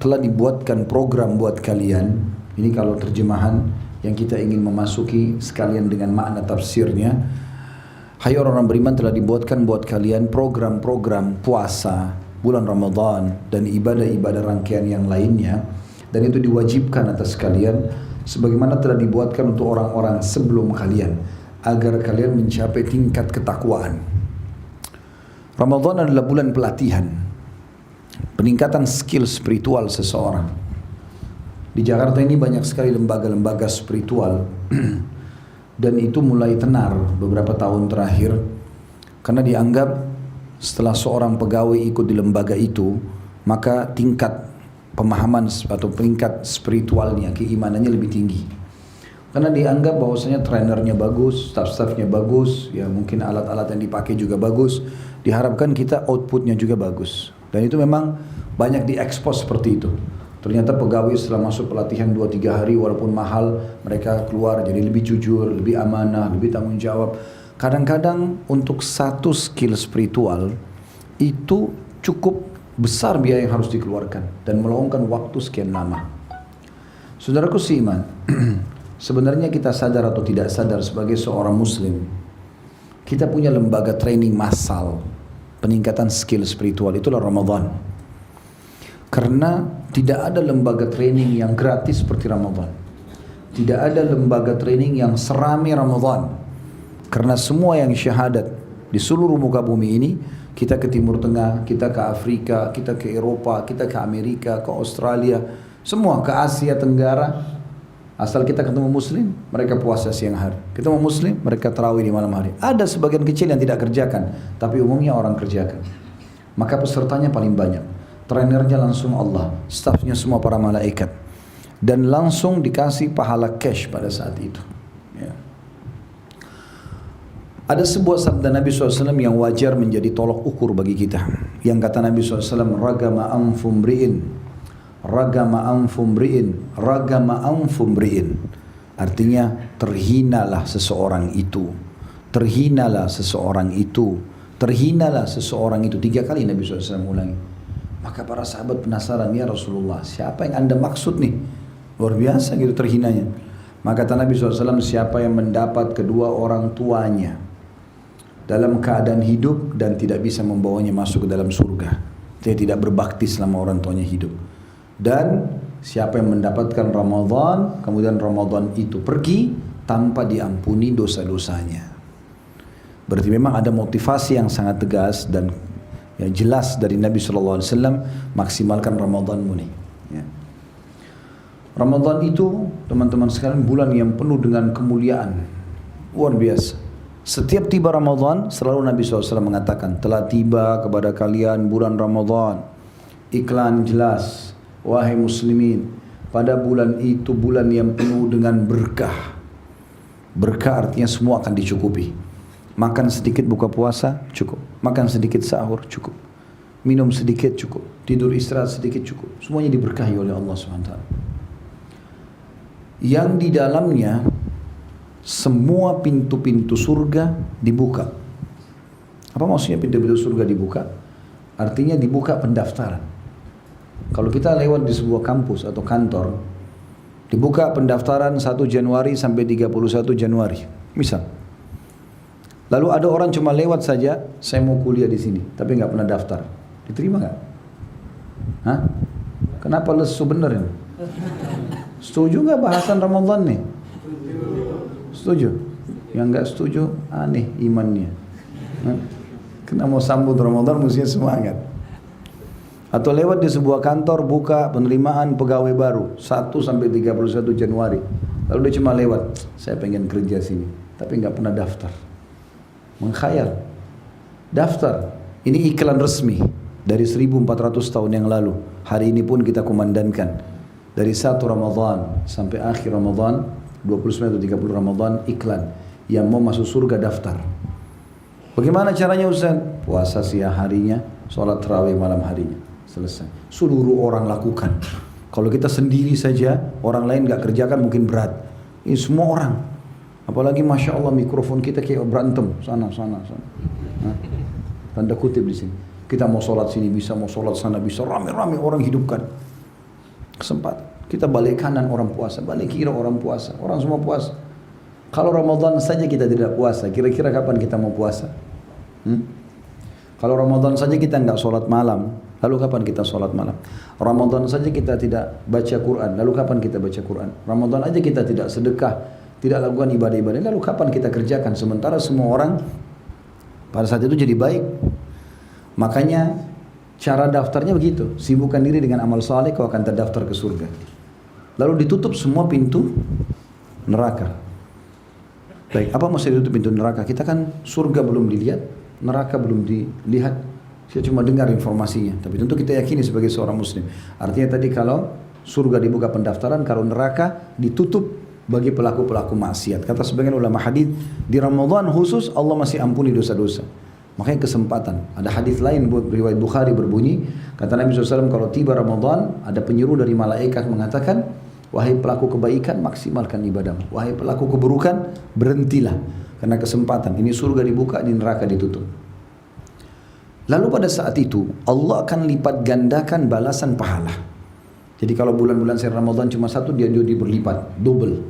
telah dibuatkan program buat kalian. Ini kalau terjemahan yang kita ingin memasuki sekalian dengan makna tafsirnya. Hai orang-orang beriman, telah dibuatkan buat kalian program-program puasa bulan Ramadan dan ibadah-ibadah rangkaian yang lainnya, dan itu diwajibkan atas kalian sebagaimana telah dibuatkan untuk orang-orang sebelum kalian agar kalian mencapai tingkat ketakwaan. Ramadan adalah bulan pelatihan, peningkatan skill spiritual seseorang. Di Jakarta ini banyak sekali lembaga-lembaga spiritual dan itu mulai tenar beberapa tahun terakhir karena dianggap setelah seorang pegawai ikut di lembaga itu, maka tingkat pemahaman atau peringkat spiritualnya, keimanannya lebih tinggi. Karena dianggap bahwasanya trainernya bagus, staff-staffnya bagus, ya mungkin alat-alat yang dipakai juga bagus. Diharapkan kita outputnya juga bagus. Dan itu memang banyak diekspos seperti itu. Ternyata pegawai setelah masuk pelatihan 2-3 hari walaupun mahal, mereka keluar jadi lebih jujur, lebih amanah, lebih tanggung jawab. Kadang-kadang untuk satu skill spiritual itu cukup besar biaya yang harus dikeluarkan dan meluangkan waktu sekian lama. Saudaraku seiman, sebenarnya kita sadar atau tidak sadar sebagai seorang muslim, kita punya lembaga training massal peningkatan skill spiritual, itulah Ramadan. Karena tidak ada lembaga training yang gratis seperti Ramadan. Tidak ada lembaga training yang serami Ramadan. Karena semua yang syahadat di seluruh muka bumi ini, kita ke Timur Tengah, kita ke Afrika, kita ke Eropa, kita ke Amerika, ke Australia, semua ke Asia Tenggara. Asal kita ketemu muslim, mereka puasa siang hari. Ketemu muslim, mereka tarawih di malam hari. Ada sebagian kecil yang tidak kerjakan, tapi umumnya orang kerjakan. Maka pesertanya paling banyak. Trainernya langsung Allah, staffnya semua para malaikat, dan langsung dikasih pahala cash pada saat itu. Ya. Ada sebuah sabda Nabi SAW yang wajar menjadi tolok ukur bagi kita. Yang kata Nabi SAW, ragama anfum ri'in, ragama anfum ri'in, ragama anfum ri'in. Artinya terhinalah seseorang itu, terhinalah seseorang itu, terhinalah seseorang itu. 3 kali Nabi SAW ulangi. Maka para sahabat penasaran, ya Rasulullah, siapa yang anda maksud nih? Luar biasa gitu terhinanya. Maka kata Nabi SAW, siapa yang mendapat kedua orang tuanya dalam keadaan hidup dan tidak bisa membawanya masuk ke dalam surga, dia tidak berbakti selama orang tuanya hidup. Dan siapa yang mendapatkan Ramadan, kemudian Ramadan itu pergi tanpa diampuni dosa-dosanya. Berarti memang ada motivasi yang sangat tegas dan yang jelas dari Nabi SAW, maksimalkan Ramadanmu nih. Ya. Ramadan itu teman-teman sekalian bulan yang penuh dengan kemuliaan, luar biasa. Setiap tiba Ramadan selalu Nabi SAW mengatakan, telah tiba kepada kalian bulan Ramadan. Iklan jelas, wahai muslimin, pada bulan itu bulan yang penuh dengan berkah. Berkah artinya semua akan dicukupi. Makan sedikit buka puasa cukup, makan sedikit sahur cukup, minum sedikit cukup, tidur istirahat sedikit cukup. Semuanya diberkahi oleh Allah SWT. Yang di dalamnya semua pintu-pintu surga dibuka. Apa maksudnya pintu-pintu surga dibuka? Artinya dibuka pendaftaran. Kalau kita lewat di sebuah kampus atau kantor, dibuka pendaftaran 1 Januari sampai 31 Januari. Misal. Lalu ada orang cuma lewat saja, saya mau kuliah di sini, tapi nggak pernah daftar. Diterima nggak? Hah? Kenapa lesu bener ini? Setuju nggak bahasan Ramadan nih? Setuju? Yang nggak setuju, aneh imannya. Kena mau sambut Ramadan mestinya semangat. Atau lewat di sebuah kantor buka penerimaan pegawai baru 1 sampai 31 Januari. Lalu dia cuma lewat, saya pengen kerja sini, tapi nggak pernah daftar. Mengkhayal, daftar. Ini iklan resmi dari 1400 tahun yang lalu. Hari ini pun kita kumandankan dari 1 Ramadan sampai akhir Ramadan, 29 atau 30 Ramadan, iklan. Yang mau masuk surga daftar. Bagaimana caranya Ustaz? Puasa siang harinya, sholat tarawih malam harinya. Selesai. Seluruh orang lakukan. Kalau kita sendiri saja, orang lain gak kerjakan mungkin berat. Ini semua orang. Apalagi Masya Allah mikrofon kita kayak berantem sana. Nah, tanda kutip di sini. Kita mau sholat sini bisa, mau sholat sana bisa, rame-rame orang hidupkan. Kesempatan. Kita balik kanan orang puasa, balik kiri orang puasa, orang semua puasa. Kalau Ramadan saja kita tidak puasa, kira-kira kapan kita mau puasa? Kalau Ramadan saja kita nggak sholat malam, lalu kapan kita sholat malam? Ramadan saja kita tidak baca Quran, lalu kapan kita baca Quran? Ramadan aja kita tidak sedekah, tidak lakukan ibadah-ibadah, lalu kapan kita kerjakan? Sementara semua orang pada saat itu jadi baik. Makanya cara daftarnya begitu, sibukkan diri dengan amal saleh, kau akan terdaftar ke surga. Lalu ditutup semua pintu neraka. Baik, apa maksud ditutup pintu neraka? Kita kan surga belum dilihat, neraka belum dilihat. Saya cuma dengar informasinya, tapi tentu kita yakini sebagai seorang muslim. Artinya tadi kalau surga dibuka pendaftaran, kalau neraka ditutup bagi pelaku-pelaku maksiat. Kata sebagian ulama hadis, di Ramadan khusus Allah masih ampuni dosa-dosa. Makanya kesempatan. Ada hadis lain riwayat Bukhari berbunyi, kata Nabi SAW, kalau tiba Ramadan ada penyeru dari malaikat mengatakan, wahai pelaku kebaikan maksimalkan ibadahmu, wahai pelaku keburukan berhentilah, karena kesempatan. Ini surga dibuka, di neraka ditutup. Lalu pada saat itu Allah akan lipat gandakan balasan pahala. Jadi kalau bulan-bulan sehari Ramadan cuma satu, dia jadi berlipat, double.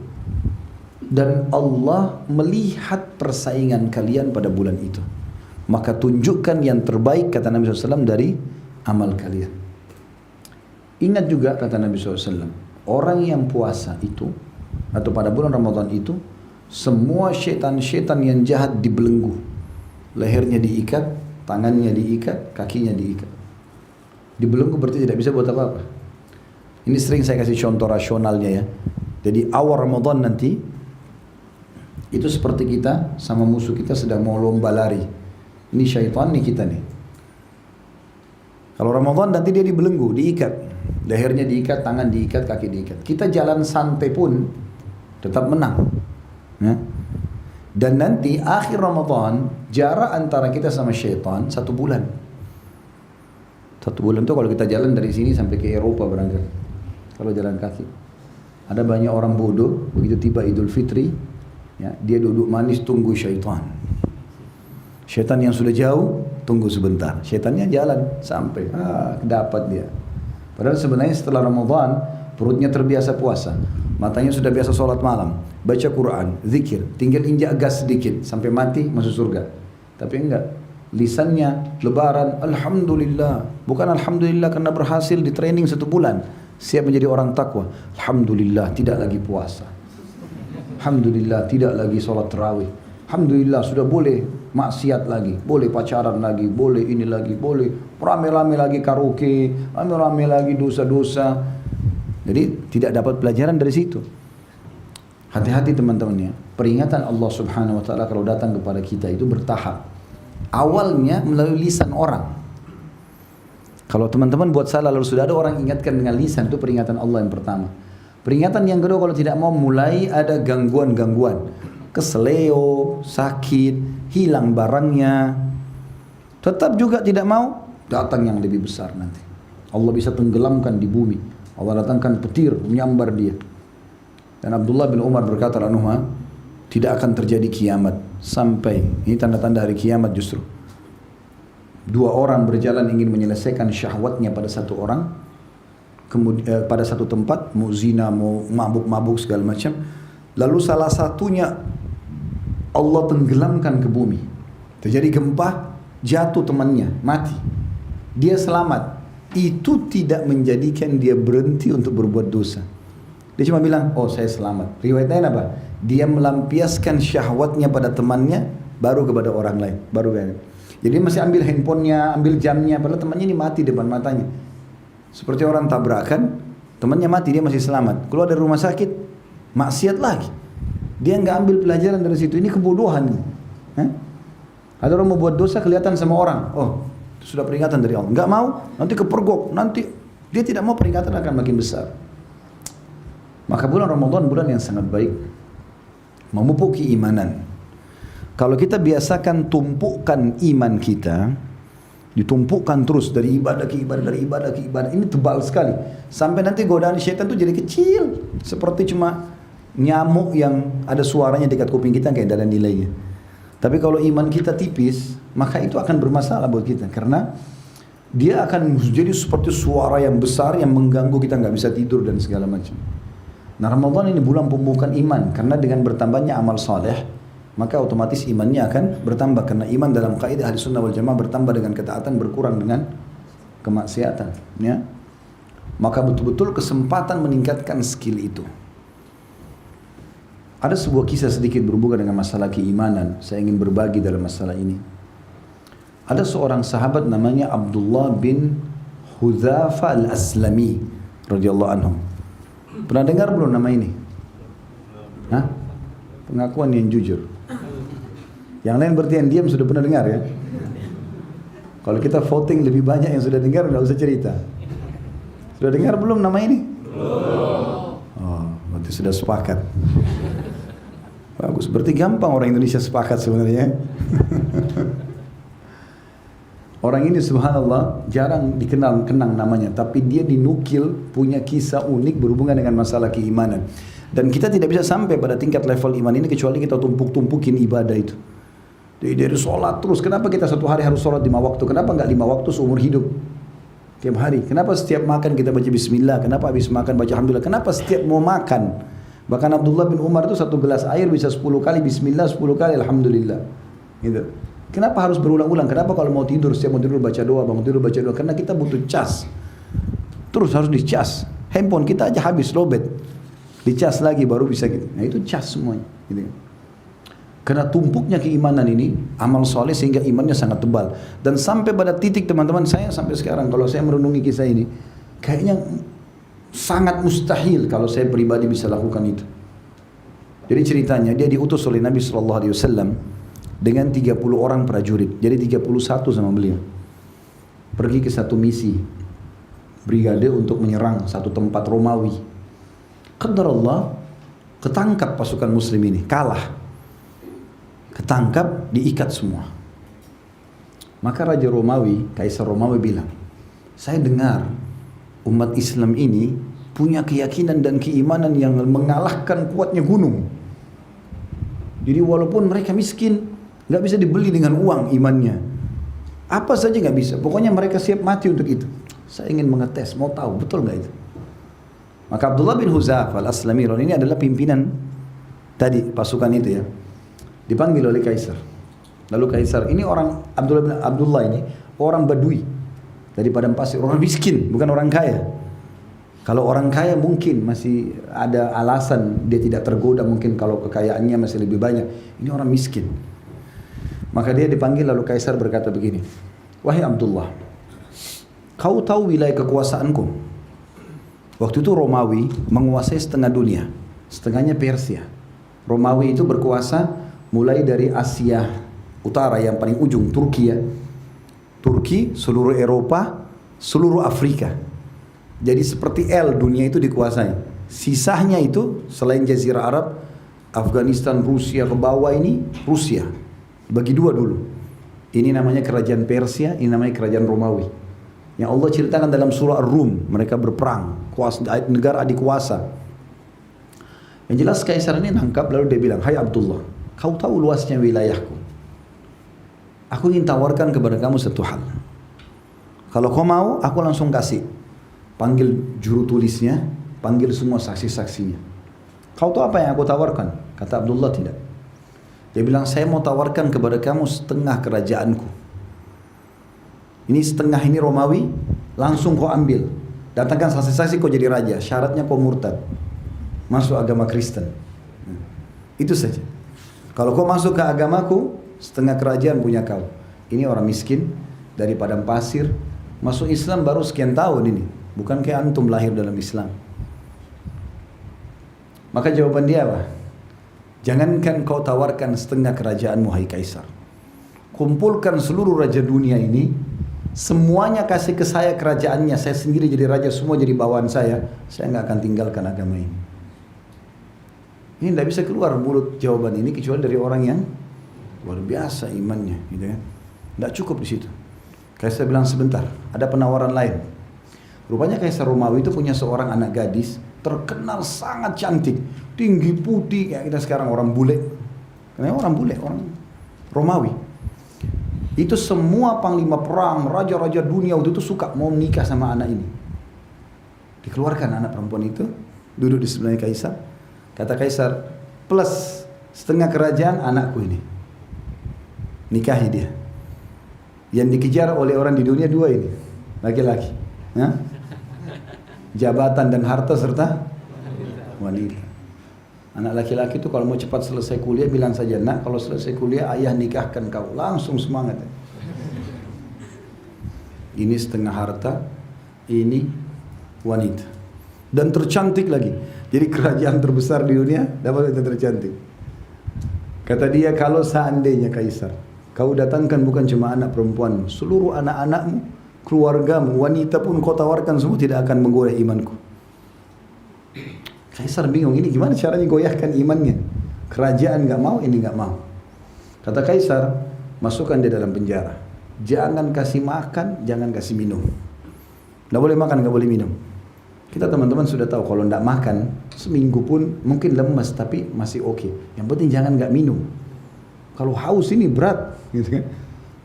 Dan Allah melihat persaingan kalian pada bulan itu. Maka tunjukkan yang terbaik, kata Nabi SAW, dari amal kalian. Ingat juga kata Nabi SAW, orang yang puasa itu, atau pada bulan Ramadan itu, semua syaitan-syaitan yang jahat dibelenggu. Lehernya diikat, tangannya diikat, kakinya diikat. Dibelenggu berarti tidak bisa buat apa-apa. Ini sering saya kasih contoh rasionalnya ya. Jadi awal Ramadan nanti, itu seperti kita sama musuh kita sedang mau lomba lari. Ini syaitan nih kita nih. Kalau Ramadan nanti dia dibelenggu, diikat. Lehernya diikat, tangan diikat, kaki diikat. Kita jalan santai pun tetap menang. Ya. Dan nanti akhir Ramadan, jarak antara kita sama syaitan 1 bulan. 1 bulan itu kalau kita jalan dari sini sampai ke Eropa berangkat. Kalau jalan kaki. Ada banyak orang bodoh, begitu tiba Idul Fitri, ya, dia duduk manis tunggu syaitan. Syaitan yang sudah jauh, tunggu sebentar. Syaitannya jalan sampai, dapat dia. Padahal sebenarnya setelah Ramadan, perutnya terbiasa puasa. Matanya sudah biasa sholat malam, baca Quran, zikir, tinggal injak gas sedikit, sampai mati masuk surga. Tapi enggak, lisannya lebaran, Alhamdulillah. Bukan Alhamdulillah karena berhasil di training 1 bulan, siap menjadi orang takwa. Alhamdulillah tidak lagi puasa. Alhamdulillah tidak lagi sholat tarawih. Alhamdulillah sudah boleh maksiat lagi, boleh pacaran lagi, boleh ini lagi, boleh rame-rame lagi karaoke, rame-rame lagi dosa-dosa. Jadi tidak dapat pelajaran dari situ. Hati-hati teman-teman ya. Peringatan Allah Subhanahu wa taala kalau datang kepada kita itu bertahap. Awalnya melalui lisan orang. Kalau teman-teman buat salah lalu sudah ada orang ingatkan dengan lisan, itu peringatan Allah yang pertama. Peringatan yang kedua, kalau tidak mau mulai ada gangguan-gangguan. Keseleo, sakit, hilang barangnya. Tetap juga tidak mau, datang yang lebih besar nanti. Allah bisa tenggelamkan di bumi. Allah datangkan petir menyambar dia. Dan Abdullah bin Umar berkata anhuma, tidak akan terjadi kiamat sampai, ini tanda-tanda hari kiamat justru, 2 orang berjalan ingin menyelesaikan syahwatnya pada satu orang, kemudian pada satu tempat, mau zina, mau mabuk-mabuk segala macam. Lalu salah satunya Allah tenggelamkan ke bumi. Terjadi gempa, jatuh temannya, mati. Dia selamat. Itu tidak menjadikan dia berhenti untuk berbuat dosa. Dia cuma bilang, oh saya selamat. Riwayat lain apa? Dia melampiaskan syahwatnya pada temannya, baru kepada orang lain. Jadi dia masih ambil handphonenya, ambil jamnya, padahal temannya ini mati depan matanya. Seperti orang tabrakan, temannya mati, dia masih selamat. Keluar dari rumah sakit, maksiat lagi. Dia nggak ambil pelajaran dari situ. Ini kebodohan. Ada orang mau buat dosa kelihatan sama orang. Oh, itu sudah peringatan dari Allah. Nggak mau, nanti kepergok. Nanti dia tidak mau, peringatan akan makin besar. Maka bulan Ramadan bulan yang sangat baik, memupuk keimanan. Kalau kita biasakan tumpukan iman kita, ditumpukkan terus dari ibadah ke ibadah, dari ibadah ke ibadah, ini tebal sekali. Sampai nanti godaan syaitan itu jadi kecil, seperti cuma nyamuk yang ada suaranya dekat kuping kita, kayak ada nilainya. Tapi kalau iman kita tipis, maka itu akan bermasalah buat kita. Karena dia akan jadi seperti suara yang besar yang mengganggu kita nggak bisa tidur dan segala macam. Nah Ramadan ini bulan pembukaan iman, karena dengan bertambahnya amal saleh maka otomatis imannya akan bertambah, karena iman dalam kaidah ahli sunnah wal jamaah bertambah dengan ketaatan, berkurang dengan kemaksiatan. Ya. Maka betul-betul kesempatan meningkatkan skill itu. Ada sebuah kisah sedikit berhubungan dengan masalah keimanan. Saya ingin berbagi dalam masalah ini. Ada seorang sahabat namanya Abdullah bin Hudzafa al-Aslami radhiyallahu anhu. Pernah dengar belum nama ini? Hah? Pengakuan yang jujur. Yang lain berarti yang diam sudah pernah dengar ya. Kalau kita voting lebih banyak yang sudah dengar, nggak usah cerita. Sudah dengar belum nama ini? Belum. Oh, berarti sudah sepakat. Bagus, berarti gampang orang Indonesia sepakat sebenarnya. Orang ini subhanallah jarang kenang namanya, tapi dia dinukil punya kisah unik berhubungan dengan masalah keimanan. Dan kita tidak bisa sampai pada tingkat level iman ini kecuali kita tumpuk-tumpukin ibadah itu. Dari sholat terus, kenapa kita satu hari harus sholat 5 waktu? Kenapa enggak 5 waktu seumur hidup? Tiap hari. Kenapa setiap makan kita baca bismillah? Kenapa habis makan baca alhamdulillah? Kenapa setiap mau makan? Bahkan Abdullah bin Umar itu 1 gelas air bisa 10 kali bismillah, 10 kali alhamdulillah. Gitu. Kenapa harus berulang-ulang? Kenapa kalau mau tidur, setiap mau tidur baca doa, bangun tidur baca doa? Karena kita butuh cas. Terus harus dicas. Handphone kita aja habis lobet. Dicas lagi baru bisa gitu. Nah itu cas semuanya. Gitu. Karena tumpuknya keimanan ini, amal soleh sehingga imannya sangat tebal. Dan sampai pada titik teman-teman saya sampai sekarang kalau saya merenungi kisah ini, kayaknya sangat mustahil kalau saya pribadi bisa lakukan itu. Jadi ceritanya dia diutus oleh Nabi SAW dengan 30 orang prajurit. Jadi 31 sama beliau. Pergi ke satu misi brigade untuk menyerang satu tempat Romawi. Qadarullah ketangkap pasukan muslim ini, kalah. Ketangkap, diikat semua. Maka Raja Romawi, Kaisar Romawi bilang, saya dengar umat Islam ini punya keyakinan dan keimanan yang mengalahkan kuatnya gunung. Jadi walaupun mereka miskin, nggak bisa dibeli dengan uang imannya. Apa saja nggak bisa. Pokoknya mereka siap mati untuk itu. Saya ingin mengetes, mau tahu betul nggak itu. Maka Abdullah bin Huzaf al-Aslami ini adalah pimpinan tadi pasukan itu ya. Dipanggil oleh Kaisar. Lalu Kaisar ini orang Abdullah ini orang Badui dari padang pasir, orang miskin, bukan orang kaya. Kalau orang kaya mungkin masih ada alasan dia tidak tergoda, mungkin kalau kekayaannya masih lebih banyak. Ini orang miskin. Maka dia dipanggil lalu Kaisar berkata begini, wahai Abdullah, kau tahu wilayah kekuasaanku? Waktu itu Romawi menguasai setengah dunia, setengahnya Persia. Romawi itu berkuasa mulai dari Asia Utara yang paling ujung, Turki ya. Turki, seluruh Eropa, seluruh Afrika. Jadi seperti L dunia itu dikuasai. Sisanya itu selain Jazirah Arab, Afghanistan, Rusia ke bawah ini Rusia. Bagi dua dulu. Ini namanya kerajaan Persia, ini namanya kerajaan Romawi. Yang Allah ceritakan dalam surah Ar-Rum, mereka berperang, negara adik kuasa. Yang jelas Kaisar ini nangkap lalu dia bilang, hai Abdullah, kau tahu luasnya wilayahku. Aku ingin tawarkan kepada kamu satu hal. Kalau kau mau, aku langsung kasih. Panggil juru tulisnya, panggil semua saksi-saksinya. Kau tahu apa yang aku tawarkan? Kata Abdullah, tidak. Dia bilang, saya mau tawarkan kepada kamu setengah kerajaanku. Ini setengah ini Romawi, langsung kau ambil. Datangkan saksi-saksi kau jadi raja. Syaratnya kau murtad, masuk agama Kristen. Itu saja. Kalau kau masuk ke agamaku, setengah kerajaan punya kau. Ini orang miskin dari padang pasir, masuk Islam baru sekian tahun ini. Bukan kayak antum lahir dalam Islam. Maka jawaban dia apa? Jangankan kau tawarkan setengah kerajaanmu, hai Kaisar. Kumpulkan seluruh raja dunia ini, semuanya kasih ke saya kerajaannya, saya sendiri jadi raja, semua jadi bawahan saya nggak akan tinggalkan agama ini. Ini tidak bisa keluar mulut jawaban ini kecuali dari orang yang luar biasa imannya, gitu kan? Tidak cukup di situ. Kaisar bilang sebentar, ada penawaran lain. Rupanya Kaisar Romawi itu punya seorang anak gadis terkenal sangat cantik, tinggi putih kayak kita sekarang orang bule. Karena orang bule, orang Romawi. Itu semua panglima perang, raja-raja dunia waktu itu suka mau menikah sama anak ini. Dikeluarkan anak perempuan itu, duduk di sebelahnya kaisar. Kata kaisar, plus setengah kerajaan anakku ini. Nikahi dia. Yang dikejar oleh orang di dunia dua ini, laki-laki. Jabatan dan harta serta wanita. Anak laki-laki itu kalau mau cepat selesai kuliah bilang saja, nak kalau selesai kuliah ayah nikahkan kau, langsung semangat. Ini setengah harta, ini wanita dan tercantik lagi. Jadi kerajaan terbesar di dunia dapat wanita tercantik. Kata dia, kalau seandainya kaisar, kau datangkan bukan cuma anak perempuan, seluruh anak-anakmu, keluargamu, wanita pun kau tawarkan, semua tidak akan menggoyah imanku. Kaisar bingung, ini gimana caranya goyahkan imannya? Kerajaan nggak mau, ini nggak mau. Kata kaisar, masukkan dia dalam penjara. Jangan kasih makan, jangan kasih minum. Nggak boleh makan, nggak boleh minum. Kita teman-teman sudah tahu kalau nggak makan seminggu pun mungkin lemas tapi masih oke. Yang penting jangan nggak minum. Kalau haus ini berat, gitu kan?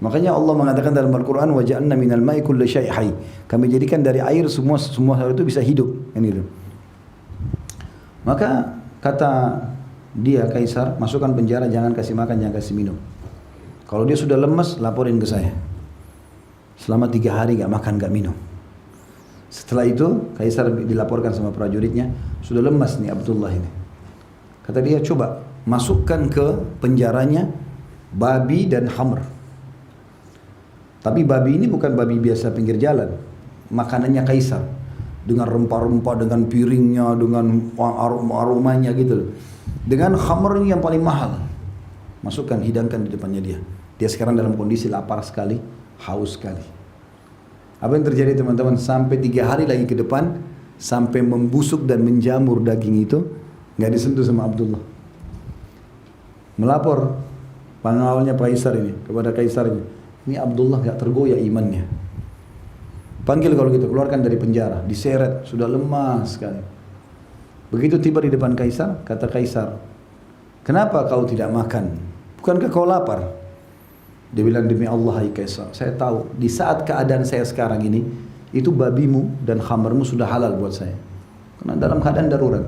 Makanya Allah mengatakan dalam Al-Quran, wa ja'alna minal ma'i kulli syai' hayy. Kami jadikan dari air semua hal itu bisa hidup, kan gitu. Maka kata dia kaisar, masukkan penjara, jangan kasih makan, jangan kasih minum. Kalau dia sudah lemas, laporin ke saya. Selama 3 hari gak makan, gak minum. Setelah itu, kaisar dilaporkan sama prajuritnya, sudah lemas nih Abdullah ini. Kata dia, coba masukkan ke penjaranya babi dan khamr. Tapi babi ini bukan babi biasa pinggir jalan. Makanannya kaisar. Dengan rempah-rempah, dengan piringnya, dengan aromanya gitu. Dengan khamrnya yang paling mahal. Masukkan, hidangkan di depannya dia. Dia sekarang dalam kondisi lapar sekali, haus sekali. Apa yang terjadi teman-teman? Sampai 3 hari lagi ke depan, sampai membusuk dan menjamur daging itu, nggak disentuh sama Abdullah. Melapor pengawalnya kaisar ini kepada kaisarnya. Ini Abdullah nggak tergoyah imannya. Panggil kalau gitu, keluarkan dari penjara, diseret, sudah lemas sekali. Begitu tiba di depan kaisar, kata kaisar, kenapa kau tidak makan? Bukankah kau lapar? Dia bilang, demi Allah hai kaisar, saya tahu di saat keadaan saya sekarang ini, itu babimu dan khamarmu sudah halal buat saya. Karena dalam keadaan darurat.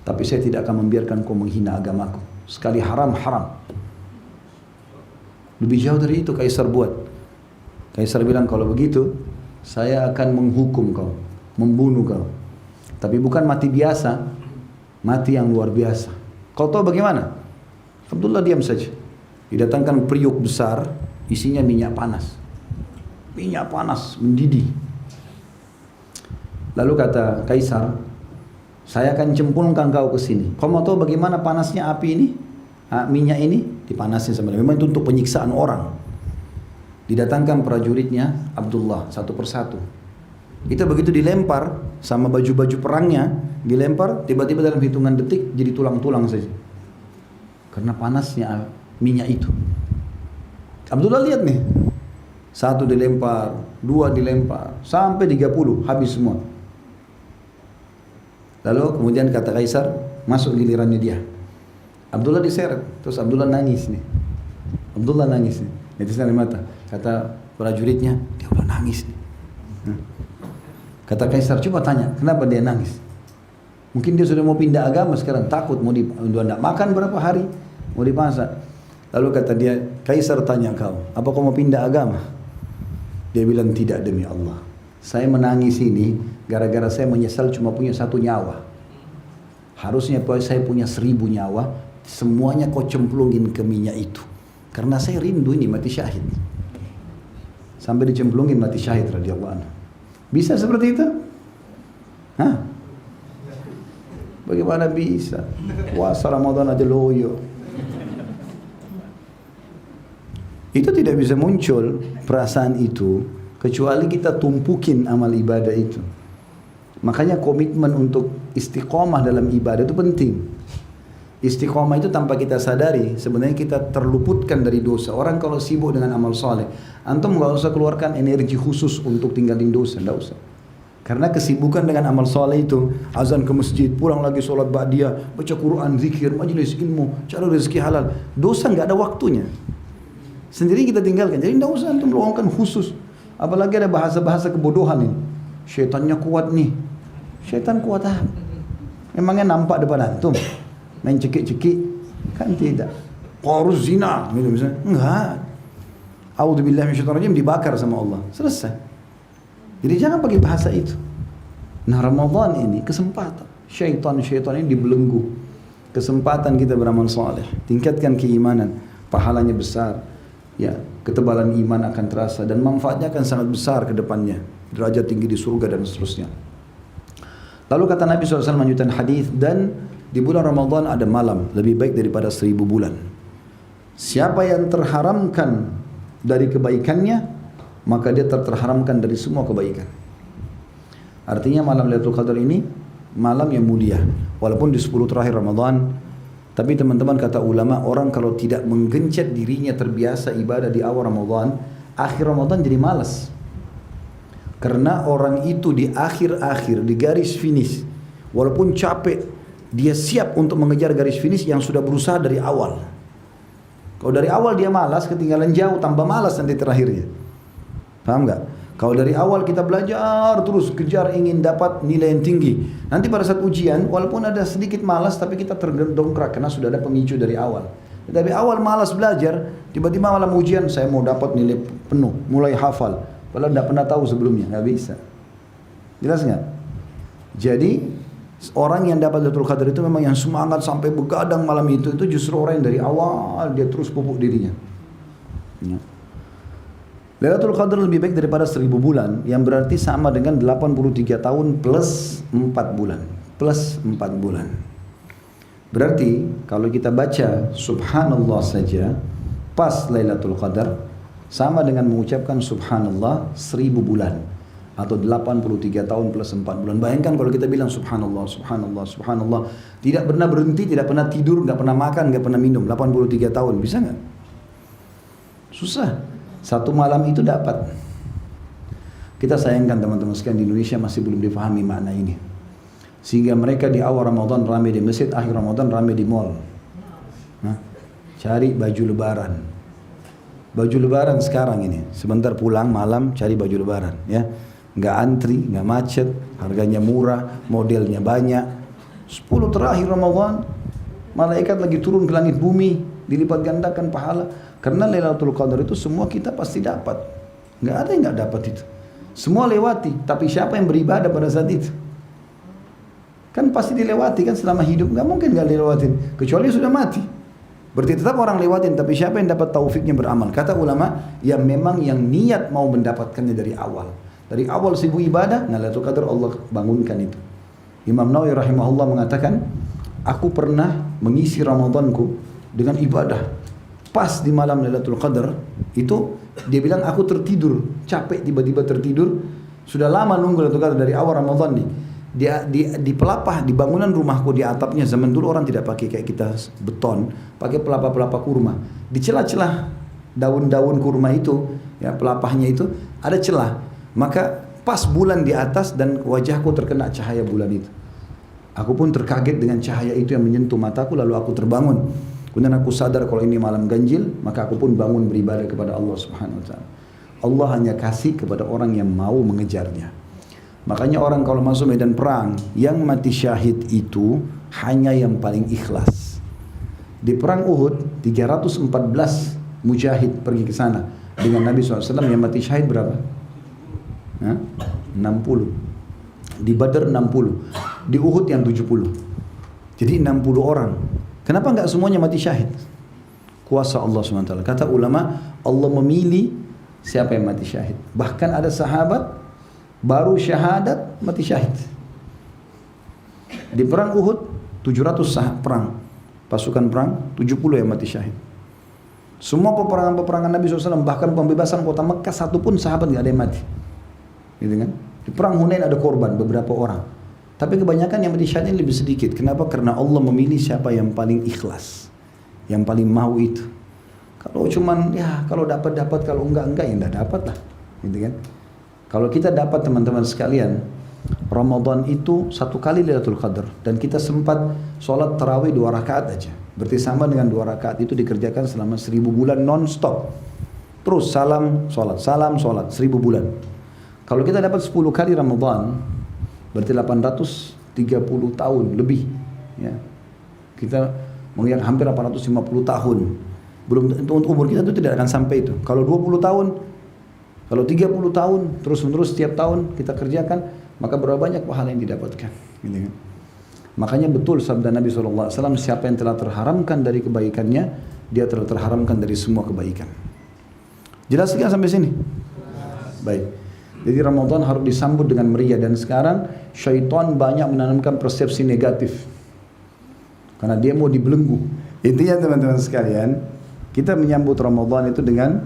Tapi saya tidak akan membiarkan kau menghina agamaku. Sekali haram, haram. Lebih jauh dari itu kaisar buat. Kaisar bilang, kalau begitu, saya akan menghukum kau, membunuh kau. Tapi bukan mati biasa, mati yang luar biasa. Kau tahu bagaimana? Abdullah diam saja. Didatangkan periuk besar, isinya minyak panas. Minyak panas, mendidih. Lalu kata kaisar, saya akan cemplungkan kau ke sini. Kau mau tahu bagaimana panasnya api ini? Minyak ini dipanasin sama dia. Memang itu untuk penyiksaan orang. Didatangkan prajuritnya Abdullah satu persatu. Itu begitu dilempar sama baju-baju perangnya, dilempar tiba-tiba dalam hitungan detik jadi tulang-tulang saja. Karena panasnya minyak itu. Abdullah lihat nih. 1 dilempar, 2 dilempar, sampai 30 habis semua. Lalu kemudian kata kaisar, masuk gilirannya dia. Abdullah diseret, terus Abdullah nangis nih. Abdullah nangis nih. Netes dari mata. Kata prajuritnya, dia udah nangis nih. Kata kaisar, coba tanya, kenapa dia nangis? Mungkin dia sudah mau pindah agama sekarang, takut mau tidak makan berapa hari, mau dipasak. Lalu kata dia, kaisar tanya kau, apa kau mau pindah agama? Dia bilang, tidak demi Allah. Saya menangis ini gara-gara saya menyesal cuma punya 1 nyawa. Harusnya saya punya 1000 nyawa, semuanya kau cemplungin ke minyak itu. Karena saya rindu ini mati syahid. Sampai dicemplungin mati syahid radhiyallahu anhu. Bisa seperti itu? Hah? Bagaimana bisa? Puasa Ramadan aja loyo. Itu tidak bisa muncul perasaan itu kecuali kita tumpukin amal ibadah itu. Makanya komitmen untuk istiqomah dalam ibadah itu penting. Istiqomah itu tanpa kita sadari sebenarnya kita terluputkan dari dosa. Orang kalau sibuk dengan amal soleh, antum nggak usah keluarkan energi khusus untuk tinggalin dosa, nggak usah. Karena kesibukan dengan amal soleh itu, azan ke masjid, pulang lagi sholat ba'diyah, baca Quran, zikir, majelis ilmu, cari rezeki halal, dosa nggak ada waktunya. Sendiri kita tinggalkan. Jadi tidak usah antum luangkan khusus. Apalagi ada bahasa-bahasa kebodohan ini. Syaitannya kuat nih. Syaitan kuat apa? Memangnya nampak depan antum? Main cekik-cekik? Kan tidak. Harus zina gitu misalnya. Enggak. A'udzubillahi minasyaitonirrajim, dibakar sama Allah. Selesai. Jadi jangan pakai bahasa itu. Nah, Ramadan ini kesempatan. Syaitan ini dibelenggu. Kesempatan kita beramal saleh. Tingkatkan keimanan. Pahalanya besar. Ya, ketebalan iman akan terasa dan manfaatnya akan sangat besar ke depannya. Derajat tinggi di surga dan seterusnya. Lalu kata Nabi SAW lanjutan hadis, dan di bulan Ramadan ada malam lebih baik daripada 1000 bulan. Siapa yang terharamkan dari kebaikannya, maka dia terharamkan dari semua kebaikan. Artinya malam Lailatul Qadar ini malam yang mulia. Walaupun di 10 terakhir Ramadan, tapi teman-teman kata ulama, orang kalau tidak menggencet dirinya terbiasa ibadah di awal Ramadan, akhir Ramadan jadi malas. Karena orang itu di akhir-akhir, di garis finish, walaupun capek, dia siap untuk mengejar garis finish yang sudah berusaha dari awal. Kalau dari awal dia malas, ketinggalan jauh, tambah malas nanti terakhirnya. Paham nggak? Kalau dari awal kita belajar terus, kejar ingin dapat nilai yang tinggi. Nanti pada saat ujian, walaupun ada sedikit malas, tapi kita terdongkrak karena sudah ada pemicu dari awal. Tapi awal malas belajar, tiba-tiba malam ujian, saya mau dapat nilai penuh, mulai hafal. Padahal tidak pernah tahu sebelumnya, nggak bisa. Jelas nggak? Jadi orang yang dapat Lailatul Qadar itu memang yang semangat sampai begadang malam itu justru orang yang dari awal dia terus pupuk dirinya. Ya. Lailatul Qadar lebih baik daripada 1000 bulan, yang berarti sama dengan 83 tahun plus 4 bulan. Plus 4 bulan. Berarti kalau kita baca Subhanallah saja pas Lailatul Qadar, sama dengan mengucapkan Subhanallah 1000 bulan atau 83 tahun plus 4 bulan. Bayangkan kalau kita bilang Subhanallah, Subhanallah, Subhanallah, tidak pernah berhenti, tidak pernah tidur, nggak pernah makan, nggak pernah minum, 83 tahun, bisa nggak? Susah. Satu malam itu dapat. Kita sayangkan teman-teman sekalian, di Indonesia masih belum difahami makna ini. Sehingga mereka di awal Ramadan ramai di masjid, akhir Ramadan ramai di mall. Nah, cari baju lebaran. Baju lebaran sekarang ini, sebentar pulang malam cari baju lebaran, ya, nggak antri, nggak macet, harganya murah, modelnya banyak. 10 terakhir Ramadan, malaikat lagi turun ke langit bumi, dilipat gandakan pahala. Karena Lailatul Qadar itu semua kita pasti dapat, nggak ada yang nggak dapat itu. Semua lewati, tapi siapa yang beribadah pada saat itu? Kan pasti dilewati kan selama hidup, nggak mungkin nggak dilewatin, kecuali sudah mati. Berarti tetap orang lewatin, tapi siapa yang dapat taufiknya beramal? Kata ulama, yang memang yang niat mau mendapatkannya dari awal. Dari awal sibuk ibadah, nah Lailatul Qadar Allah bangunkan itu. Imam Nawawi rahimahullah mengatakan, aku pernah mengisi Ramadanku dengan ibadah. Pas di malam Lailatul Qadar, itu dia bilang aku tertidur, capek tiba-tiba tertidur. Sudah lama nunggu Lailatul Qadar dari awal Ramadan nih. Di pelapah, di bangunan rumahku, di atapnya, zaman dulu orang tidak pakai kayak kita beton, pakai pelapa-pelapa kurma. Di celah-celah daun-daun kurma itu, ya pelapahnya itu ada celah. Maka pas bulan di atas dan wajahku terkena cahaya bulan itu. Aku pun terkaget dengan cahaya itu yang menyentuh mataku, lalu aku terbangun. Kemudian aku sadar kalau ini malam ganjil, maka aku pun bangun beribadah kepada Allah Subhanahu wa taala. Allah hanya kasih kepada orang yang mau mengejarnya. Makanya orang kalau masuk medan perang, yang mati syahid itu hanya yang paling ikhlas. Di perang Uhud, 314 mujahid pergi ke sana dengan Nabi SAW, yang mati syahid berapa? 60. Di Badar 60. Di Uhud yang 70. Jadi 60 orang. Kenapa enggak semuanya mati syahid? Kuasa Allah SWT. Kata ulama, Allah memilih siapa yang mati syahid. Bahkan ada sahabat baru syahadat mati syahid. Di perang Uhud 700 perang, pasukan perang 70 yang mati syahid. Semua peperangan Nabi SAW, bahkan pembebasan kota Mekah, satu pun sahabat nggak ada yang mati, gitu kan? Di perang Hunain ada korban beberapa orang, tapi kebanyakan yang mati syahid lebih sedikit. Kenapa? Karena Allah memilih siapa yang paling ikhlas, yang paling mau itu. Kalau cuman ya kalau dapat, kalau enggak ya enggak dapat lah, gitu kan? Kalau kita dapat teman-teman sekalian, Ramadan itu satu kali Lailatul Qadar, dan kita sempat sholat tarawih 2 rakaat aja. Berarti sama dengan 2 rakaat itu dikerjakan selama 1000 bulan non-stop. Terus salam, sholat 1000 bulan. Kalau kita dapat 10 kali Ramadan, berarti 830 tahun lebih. Ya. Kita mengingat hampir 850 tahun. Belum untuk umur kita itu tidak akan sampai itu. Kalau 20 tahun, kalau 30 tahun, terus-menerus setiap tahun kita kerjakan, maka berapa banyak pahala yang didapatkan. Gitu kan? Makanya betul sabda Nabi SAW, siapa yang telah terharamkan dari kebaikannya, dia telah terharamkan dari semua kebaikan. Jelas kan sampai sini? Baik. Jadi Ramadan harus disambut dengan meriah, dan sekarang syaitan banyak menanamkan persepsi negatif. Karena dia mau dibelenggu. Intinya teman-teman sekalian, kita menyambut Ramadan itu dengan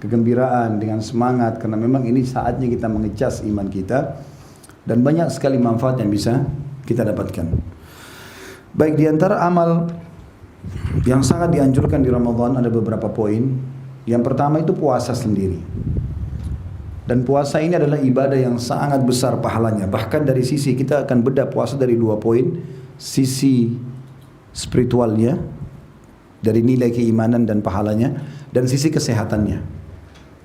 kegembiraan, dengan semangat, karena memang ini saatnya kita mengecas iman kita, dan banyak sekali manfaat yang bisa kita dapatkan. Baik, di antara amal yang sangat dianjurkan di Ramadan ada beberapa poin. Yang pertama itu puasa sendiri. Dan puasa ini adalah ibadah yang sangat besar pahalanya. Bahkan dari sisi, kita akan bedah puasa dari 2 poin. Sisi spiritualnya, dari nilai keimanan dan pahalanya, dan sisi kesehatannya.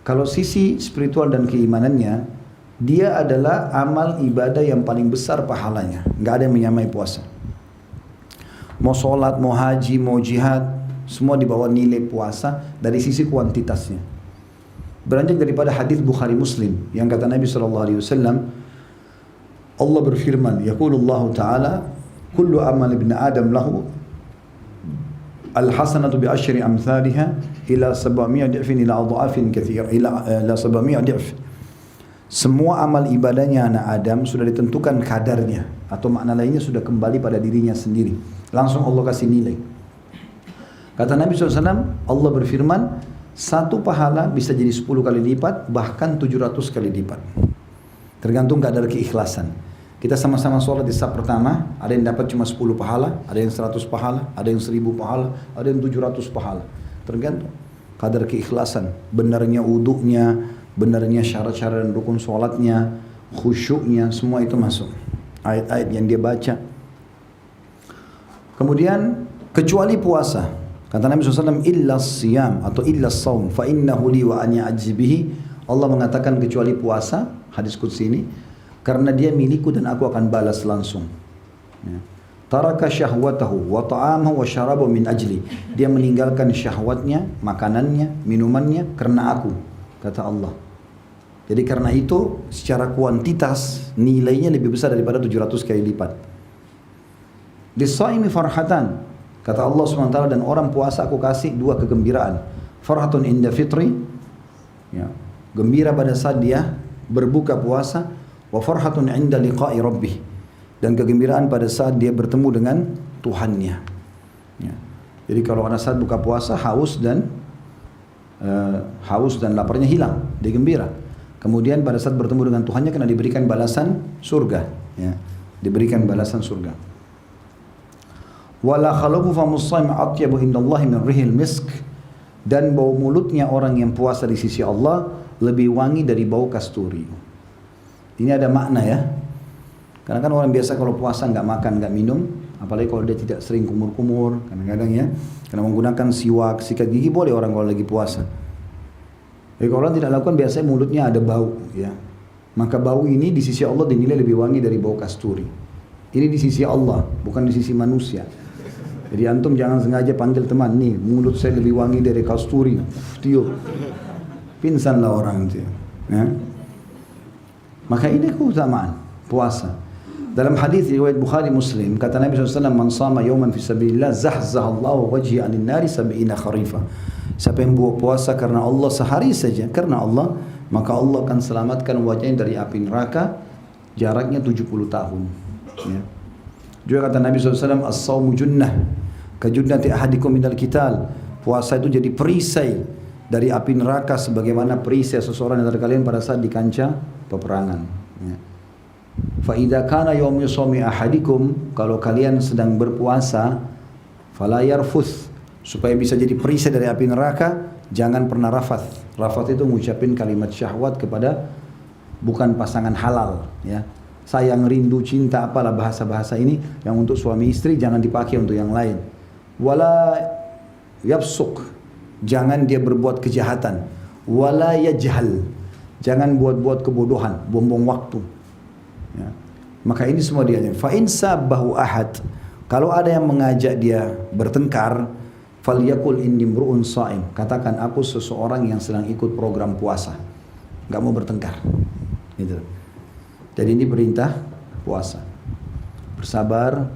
Kalau sisi spiritual dan keimanannya, dia adalah amal ibadah yang paling besar pahalanya. Nggak ada yang menyamai puasa. Mau sholat, mau haji, mau jihad, semua di bawah nilai puasa dari sisi kuantitasnya. Beranjak daripada hadis Bukhari Muslim yang kata Nabi SAW, Allah berfirman, yaqulullahu ta'ala, kullu amal ibn Adam lahu al-hasanatu bi asyri amthaliha ila 700 di'fin ila adhafin katsir ila 700 di'f. Semua amal ibadahnya anak Adam sudah ditentukan kadarnya, atau makna lainnya sudah kembali pada dirinya sendiri. Langsung Allah kasih nilai. Kata Nabi SAW, Allah berfirman, satu pahala bisa jadi 10 kali lipat, bahkan 700 kali lipat. Tergantung kadar keikhlasan. Kita sama-sama sholat di saf pertama, ada yang dapat cuma 10 pahala, ada yang 100 pahala, ada yang 1000 pahala, ada yang 700 pahala. Tergantung kadar keikhlasan, benarnya wudunya, benarnya syarat-syarat dan rukun sholatnya, khusyuknya, semua itu masuk. Ayat-ayat yang dia baca. Kemudian, kecuali puasa. Kata Nabi SAW, illa siyam atau illa saum, fa innahu li wa an ya'ji bihi. Allah mengatakan kecuali puasa, hadis qudsi ini, karena dia milikku dan aku akan balas langsung. Ya. Taraka syahwatahu wa ta'amahu wa syarabahu min ajli. Dia meninggalkan syahwatnya, makanannya, minumannya karena aku, kata Allah. Jadi karena itu secara kuantitas nilainya lebih besar daripada 700 kali lipat. Lis-shaimi farhatan. Kata Allah SWT, dan orang puasa aku kasih 2 kegembiraan. Farhatun inda fitri, ya, gembira pada saat dia berbuka puasa. Wa farhatun inda liqa'i rabbih, dan kegembiraan pada saat dia bertemu dengan Tuhannya. Ya. Jadi kalau pada saat buka puasa haus dan laparnya hilang, dia gembira. Kemudian pada saat bertemu dengan Tuhannya kena diberikan balasan surga. Ya. Diberikan balasan surga. Wala khalufu famus shaim atyabu indallahi min rihil misk, dan bau mulutnya orang yang puasa di sisi Allah lebih wangi dari bau kasturi. Ini ada makna ya. Karena kan orang biasa kalau puasa nggak makan, nggak minum, apalagi kalau dia tidak sering kumur-kumur, kadang-kadang ya, karena menggunakan siwak, sikat gigi boleh orang kalau lagi puasa. Jadi kalau orang tidak lakukan, biasanya mulutnya ada bau, ya. Maka bau ini di sisi Allah dinilai lebih wangi dari bau kasturi. Ini di sisi Allah, bukan di sisi manusia. Jadi antum jangan sengaja panggil teman, nih mulut saya lebih wangi dari kasturi, tiup, pingsanlah orang itu. Ya. Maka ini keutamaan puasa. Dalam hadis riwayat Bukhari Muslim, kata Nabi SAW, man sama yawman fi sabilillah zahzahallahu wajhi anin nari sab'ina kharifa. Siapa yang buat puasa karena Allah sehari saja, karena Allah, maka Allah akan selamatkan wajahnya dari api neraka, jaraknya 70 tahun. Ya. Juga kata Nabi SAW, as-sawmu junnah kajunnati ahadikum minal qital. Puasa itu jadi perisai dari api neraka sebagaimana perisai seseorang dari kalian pada saat di kancah peperangan. Ya. Fa idza kana yawmu sawmi ahadikum, kalau kalian sedang berpuasa, fala yarfuth, supaya bisa jadi perisai dari api neraka, jangan pernah rafath. Rafath itu mengucapkan kalimat syahwat kepada bukan pasangan halal, ya. Sayang, rindu, cinta, apalah bahasa-bahasa ini yang untuk suami istri jangan dipakai untuk yang lain. Wala yafsuk, jangan dia berbuat kejahatan. wala yajhal. Jangan buat-buat kebodohan, buang-buang waktu. Ya. Maka ini semua dia. Fa in sabbahu ahad, kalau ada yang mengajak dia bertengkar, falyakul inni mru'un sha'im. Katakan aku seseorang yang sedang ikut program puasa. Enggak mau bertengkar. Gitu. Jadi ini perintah puasa. Bersabar,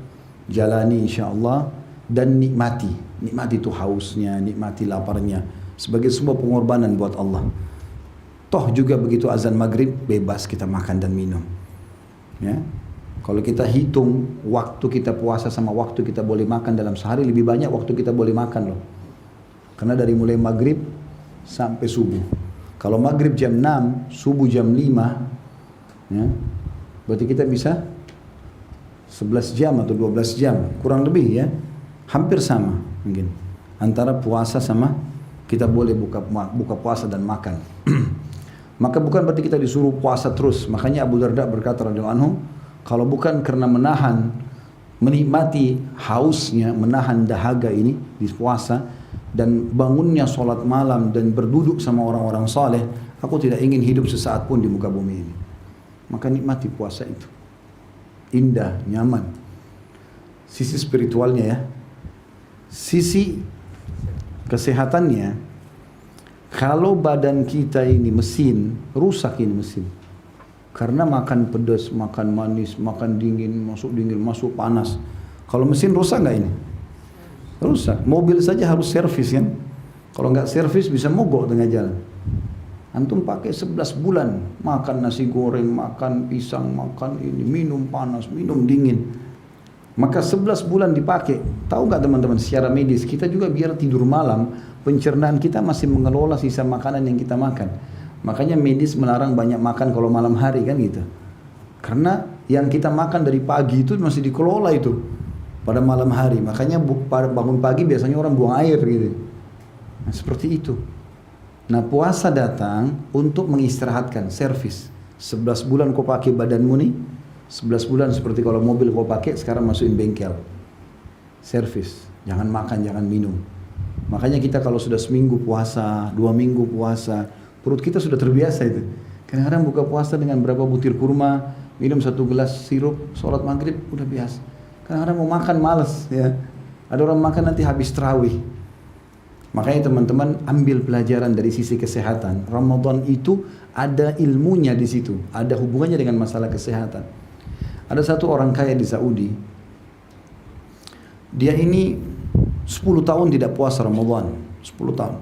jalani insyaallah dan nikmati. Nikmati itu hausnya, nikmati laparnya sebagai sebuah pengorbanan buat Allah. Toh juga begitu azan maghrib bebas kita makan dan minum. Ya. Kalau kita hitung waktu kita puasa sama waktu kita boleh makan dalam sehari, lebih banyak waktu kita boleh makan loh. Karena dari mulai maghrib sampai subuh. Kalau maghrib jam 6, subuh jam 5, ya, berarti kita bisa 11 jam atau 12 jam, kurang lebih ya. Hampir sama mungkin. Antara puasa sama kita boleh buka puasa dan makan. Maka bukan berarti kita disuruh puasa terus. Makanya Abu Darda berkata radhiyallahu anhu, kalau bukan karena menikmati hausnya, menahan dahaga ini di puasa dan bangunnya sholat malam dan berduduk sama orang-orang saleh, aku tidak ingin hidup sesaat pun di muka bumi ini. Maka nikmati puasa itu. Indah, nyaman. Sisi spiritualnya ya. Sisi kesehatannya, kalau badan kita ini mesin, rusak ini mesin. Karena makan pedas, makan manis, makan dingin, masuk panas. Kalau mesin rusak nggak ini? Rusak. Mobil saja harus servis kan? Kalau nggak servis bisa mogok tengah jalan. Antum pakai 11 bulan, makan nasi goreng, makan pisang, makan ini, minum panas, minum dingin. Maka 11 bulan dipakai. Tahu nggak teman-teman, secara medis kita juga biar tidur malam, pencernaan kita masih mengelola sisa makanan yang kita makan. Makanya medis melarang banyak makan kalau malam hari kan gitu. Karena yang kita makan dari pagi itu masih dikelola itu pada malam hari. Makanya bangun pagi biasanya orang buang air gitu. Nah, seperti itu. Nah, puasa datang untuk mengistirahatkan, servis. 11 bulan kau pakai badanmu nih, 11 bulan seperti kalau mobil kau pakai, sekarang masukin bengkel. Servis, jangan makan, jangan minum. Makanya kita kalau sudah seminggu puasa, 2 minggu puasa, perut kita sudah terbiasa itu. Kadang-kadang buka puasa dengan berapa butir kurma, minum 1 gelas sirup, sholat maghrib, udah biasa. Kadang-kadang mau makan malas ya. Ada orang makan nanti habis tarawih. Makanya teman-teman ambil pelajaran dari sisi kesehatan. Ramadan itu ada ilmunya di situ, ada hubungannya dengan masalah kesehatan. Ada satu orang kaya di Saudi. Dia ini 10 tahun tidak puasa Ramadan, 10 tahun.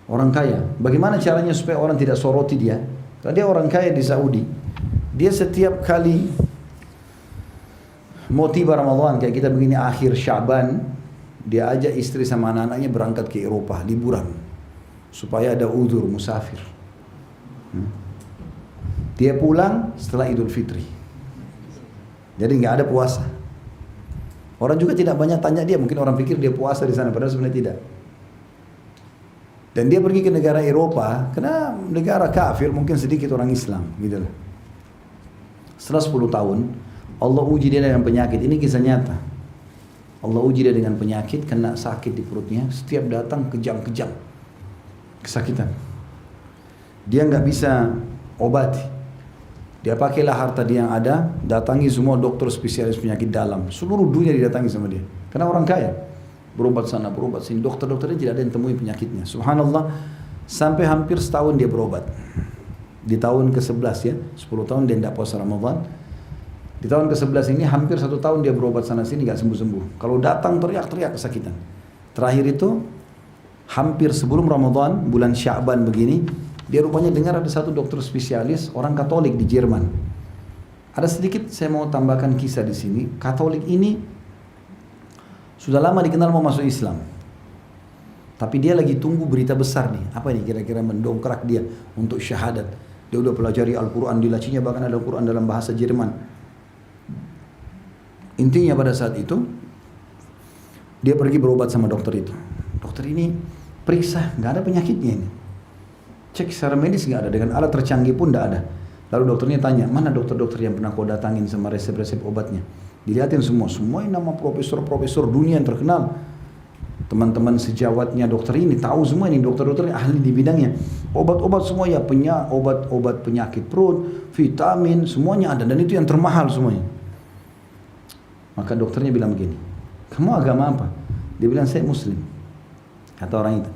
Orang kaya. Bagaimana caranya supaya orang tidak soroti dia? Karena dia orang kaya di Saudi. Dia setiap kali mau tiba Ramadan kayak kita begini akhir Syaban, dia ajak istri sama anak-anaknya berangkat ke Eropa liburan supaya ada udzur musafir. Dia pulang setelah Idul Fitri. Jadi nggak ada puasa. Orang juga tidak banyak tanya dia, mungkin orang pikir dia puasa di sana padahal sebenarnya tidak. Dan dia pergi ke negara Eropa karena negara kafir, mungkin sedikit orang Islam gitu. Setelah 10 tahun Allah uji dia dengan penyakit. Ini kisah nyata. Allah uji dia dengan penyakit, kena sakit di perutnya, setiap datang kejang-kejang kesakitan. Dia nggak bisa obati. Dia pakailah harta dia yang ada, datangi semua dokter spesialis penyakit dalam, seluruh dunia didatangi sama dia. Karena orang kaya, berobat sana, berobat sini, dokter-dokternya tidak ada yang temui penyakitnya. Subhanallah, sampai hampir setahun dia berobat. Di tahun ke-11 ya, 10 tahun dia tidak puasa Ramadan. Di tahun ke-11 ini hampir 1 tahun dia berobat sana sini gak sembuh-sembuh. Kalau datang teriak-teriak kesakitan. Terakhir itu hampir sebelum Ramadan, bulan Sya'ban begini, dia rupanya dengar ada satu dokter spesialis orang Katolik di Jerman. Ada sedikit saya mau tambahkan kisah di sini. Katolik ini sudah lama dikenal mau masuk Islam. Tapi dia lagi tunggu berita besar nih. Apa ini kira-kira mendongkrak dia untuk syahadat. Dia udah pelajari Al-Quran, dilacinya bahkan ada Al-Quran dalam bahasa Jerman. Intinya pada saat itu dia pergi berobat sama dokter itu. Dokter ini periksa, nggak ada penyakitnya ini. Cek secara medis nggak ada, dengan alat tercanggih pun nggak ada. Lalu dokternya tanya, mana dokter-dokter yang pernah kau datangin sama resep-resep obatnya? Dilihatin semua ini nama profesor-profesor dunia yang terkenal. teman-teman sejawatnya dokter ini tahu semua ini, dokter-dokter ahli di bidangnya. Obat-obat semua ya, obat-obat penyakit perut, vitamin, semuanya ada dan itu yang termahal semuanya. Maka dokternya bilang begini, kamu agama apa? Dia bilang saya Muslim. Kata orang itu.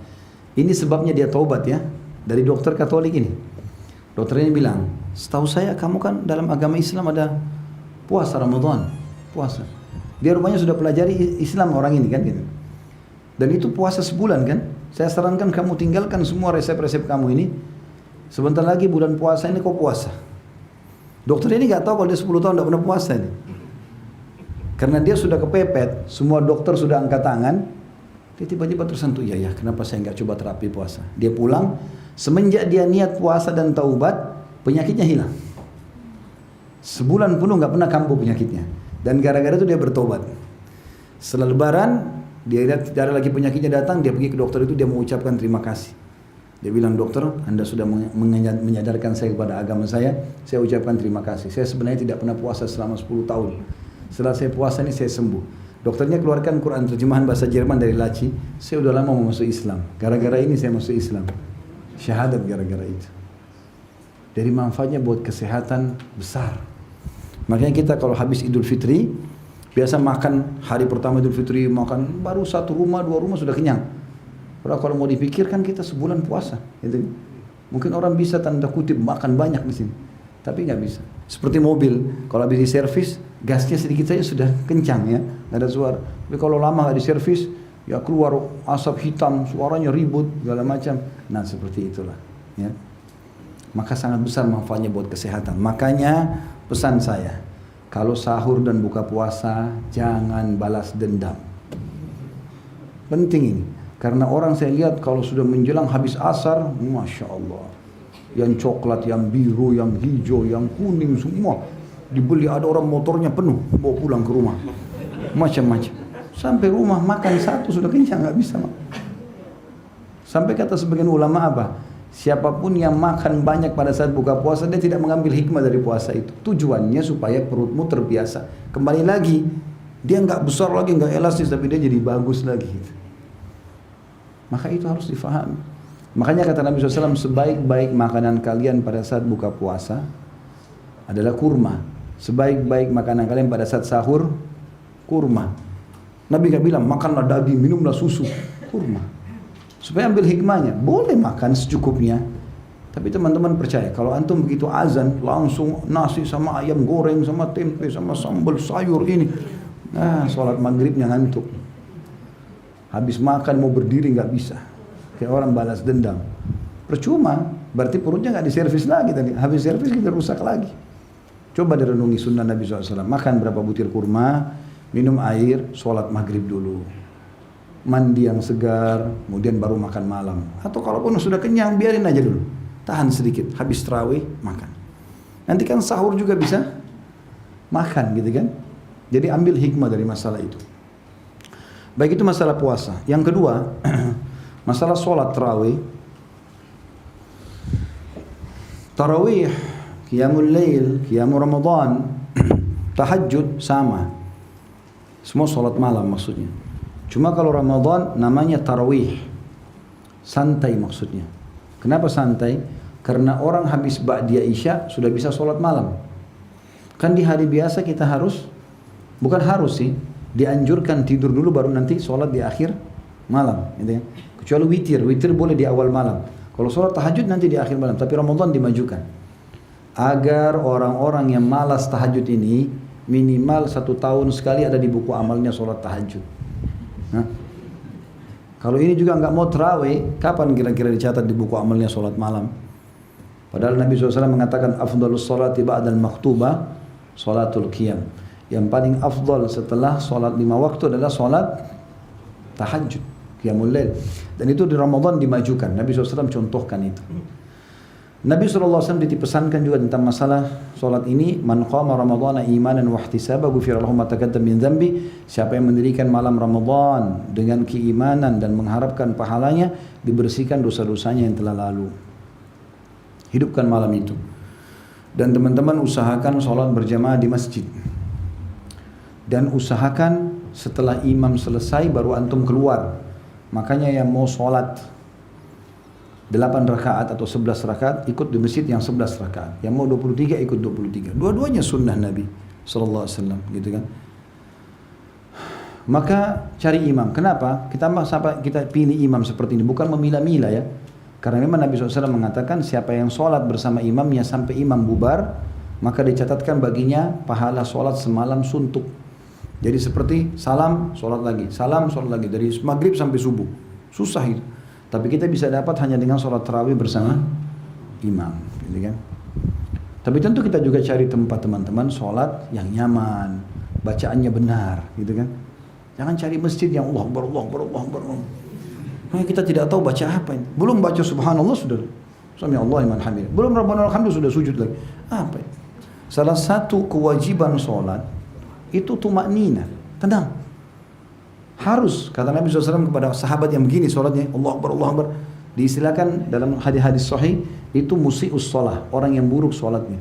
Ini sebabnya dia taubat ya, dari dokter Katolik ini. Dokternya bilang, setahu saya kamu kan dalam agama Islam ada puasa Ramadan, puasa. Dia rupanya sudah pelajari Islam orang ini kan gitu. Dan itu puasa sebulan kan. Saya sarankan kamu tinggalkan semua resep-resep kamu ini. Sebentar lagi bulan puasa ini kau puasa. Dokter ini gak tahu kalau dia 10 tahun tidak pernah puasa ini. Karena dia sudah kepepet, semua dokter sudah angkat tangan. Dia tiba-tiba tersentuh, ya kenapa saya gak coba terapi puasa. Dia pulang, semenjak dia niat puasa dan taubat, penyakitnya hilang. Sebulan penuh gak pernah kambuh penyakitnya. Dan gara-gara itu dia bertobat. Setelah lebaran, dia lihat tidak ada lagi penyakitnya datang, dia pergi ke dokter itu, dia mengucapkan terima kasih. Dia bilang, dokter, Anda sudah menyadarkan saya kepada agama saya ucapkan terima kasih. Saya sebenarnya tidak pernah puasa selama 10 tahun. Setelah saya puasa ini saya sembuh. Dokternya keluarkan Quran terjemahan bahasa Jerman dari laci, saya udah lama mau masuk Islam. Gara-gara ini saya masuk Islam. Syahadat gara-gara itu. Dari manfaatnya buat kesehatan besar. Makanya kita kalau habis Idul Fitri, biasa makan hari pertama Idul Fitri, makan baru 1 rumah, 2 rumah sudah kenyang. Padahal kalau mau dipikirkan kita sebulan puasa, gitu. Mungkin orang bisa tanda kutip makan banyak di sini, tapi nggak bisa. Seperti mobil, kalau habis diservis, gasnya sedikit saja sudah kencang ya, nggak ada suara. Tapi kalau lama nggak diservis, ya keluar asap hitam, suaranya ribut, segala macam. Nah seperti itulah, ya. Maka sangat besar manfaatnya buat kesehatan. Makanya pesan saya, kalau sahur dan buka puasa jangan balas dendam. Penting ini. Karena orang saya lihat kalau sudah menjelang habis asar, Masya Allah. Yang coklat, yang biru, yang hijau, yang kuning semua dibeli. Ada orang motornya penuh, bawa pulang ke rumah. Macam-macam. Sampai rumah makan satu sudah kenyang, nggak bisa. Sampai kata sebagian ulama apa? Siapapun yang makan banyak pada saat buka puasa, dia tidak mengambil hikmah dari puasa itu. Tujuannya supaya perutmu terbiasa. Kembali lagi, dia nggak besar lagi, nggak elastis, tapi dia jadi bagus lagi. Maka itu harus difahami. Makanya kata Nabi SAW, sebaik-baik makanan kalian pada saat buka puasa adalah kurma. Sebaik-baik makanan kalian pada saat sahur, kurma. Nabi nggak bilang makanlah daging, minumlah susu, kurma. Supaya ambil hikmahnya, boleh makan secukupnya. Tapi teman-teman percaya, kalau antum begitu azan, langsung nasi sama ayam goreng, sama tempe, sama sambal sayur ini. Nah, sholat maghribnya ngantuk. Habis makan mau berdiri nggak bisa. Kayak orang balas dendam. Percuma, berarti perutnya nggak diservis lagi tadi. Habis servis kita rusak lagi. Coba direnungi sunnah Nabi SAW. Makan berapa butir kurma, minum air, sholat maghrib dulu. Mandi yang segar, kemudian baru makan malam. Atau kalaupun sudah kenyang, biarin aja dulu. Tahan sedikit, habis tarawih, makan. Nanti kan sahur juga bisa makan gitu kan. Jadi ambil hikmah dari masalah itu. Baik, itu masalah puasa. Yang kedua, masalah sholat tarawih. Tarawih, qiyamul lail, qiyamul Ramadan, tahajud sama. Semua sholat malam maksudnya. Cuma kalau Ramadan namanya tarawih. Santai maksudnya. Kenapa santai? Karena orang habis ba'diyah isya sudah bisa sholat malam. Kan di hari biasa kita harus, bukan harus sih, dianjurkan tidur dulu baru nanti sholat di akhir malam, gitu ya. Kecuali witir boleh di awal malam. Kalau sholat tahajud nanti di akhir malam, tapi Ramadan dimajukan. Agar orang-orang yang malas tahajud ini minimal 1 tahun sekali ada di buku amalnya sholat tahajud. Nah, kalau ini juga nggak mau tarawih, kapan kira-kira dicatat di buku amalnya sholat malam? Padahal Nabi SAW mengatakan afdalus sholati ba'dal maktubah sholatul qiyam. Yang paling afdal setelah sholat 5 waktu adalah sholat tahajud, qiyamul lail. Dan itu di Ramadan dimajukan. Nabi SAW contohkan itu. Nabi SAW dipesankan juga tentang masalah sholat ini. Man qama ramadhana imanan wa ihtisaba ghufira lahu ma taqaddama min dhanbi. Siapa yang mendirikan malam Ramadan dengan keimanan dan mengharapkan pahalanya, dibersihkan dosa-dosanya yang telah lalu. Hidupkan malam itu. Dan teman-teman usahakan sholat berjamaah di masjid. Dan usahakan setelah imam selesai baru antum keluar. Makanya yang mau sholat 8 rakaat atau 11 rakaat ikut di masjid yang 11 rakaat. Yang mau 23 ikut 23. Dua-duanya sunnah Nabi sallallahu alaihi wasallam, gitu kan. Maka cari imam. Kenapa? Kita pilih imam seperti ini bukan memilah-milah ya. Karena memang Nabi SAW mengatakan siapa yang sholat bersama imamnya sampai imam bubar, maka dicatatkan baginya pahala sholat semalam suntuk. Jadi seperti salam, sholat lagi, salam, sholat lagi, dari maghrib sampai subuh. Susah itu. Tapi kita bisa dapat hanya dengan sholat tarawih bersama imam, gitu kan. Tapi tentu kita juga cari tempat teman-teman sholat yang nyaman, bacaannya benar, gitu kan. Jangan cari masjid yang Allah Akbar, Allah Akbar, Allah Akbar. Nah, kita tidak tahu baca apa ini. Belum baca subhanallah sudah sami Allah liman hamidah. Belum rabbana alhamdulillah sudah sujud lagi. Apa ini? Salah satu kewajiban sholat itu tumaknina, tenang. Harus, kata Nabi SAW kepada sahabat yang begini sholatnya, Allah Akbar, Allah Akbar. Diistilahkan dalam hadis-hadis sahih, itu musi'us sholah, orang yang buruk sholatnya.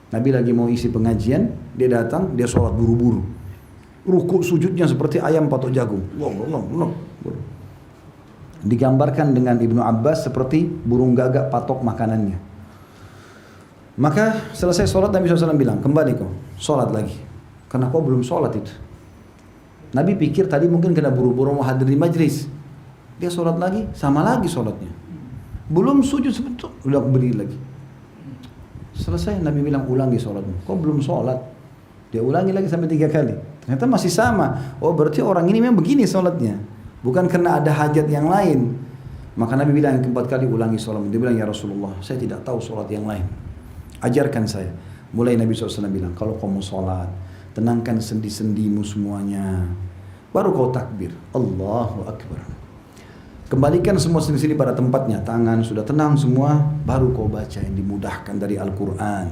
Nabi lagi mau isi pengajian, dia datang, dia sholat buru-buru. Rukuk sujudnya seperti ayam patok jagung. Allah. Digambarkan dengan Ibnu Abbas seperti burung gagak patok makanannya. Maka selesai sholat Nabi SAW bilang, kembali kau, sholat lagi. Karena kau belum sholat itu. Nabi pikir tadi mungkin kena buru-buru mau hadir di majlis. Dia sholat lagi, sama lagi sholatnya. Belum sujud sebentar, udah berdiri lagi. Selesai Nabi bilang ulangi sholatmu. Kau belum sholat. Dia ulangi lagi sampai 3 kali. Ternyata masih sama. Oh berarti orang ini memang begini sholatnya. Bukan karena ada hajat yang lain. Maka Nabi bilang yang keempat kali ulangi sholat. Dia bilang ya Rasulullah, saya tidak tahu sholat yang lain. Ajarkan saya. Mulai Nabi SAW bilang, kalau kau mau sholat, tenangkan sendi-sendimu semuanya. Baru kau takbir. Allahu Akbar. Kembalikan semua sendi-sendi pada tempatnya. Tangan sudah tenang semua. Baru kau baca yang dimudahkan dari Al-Quran.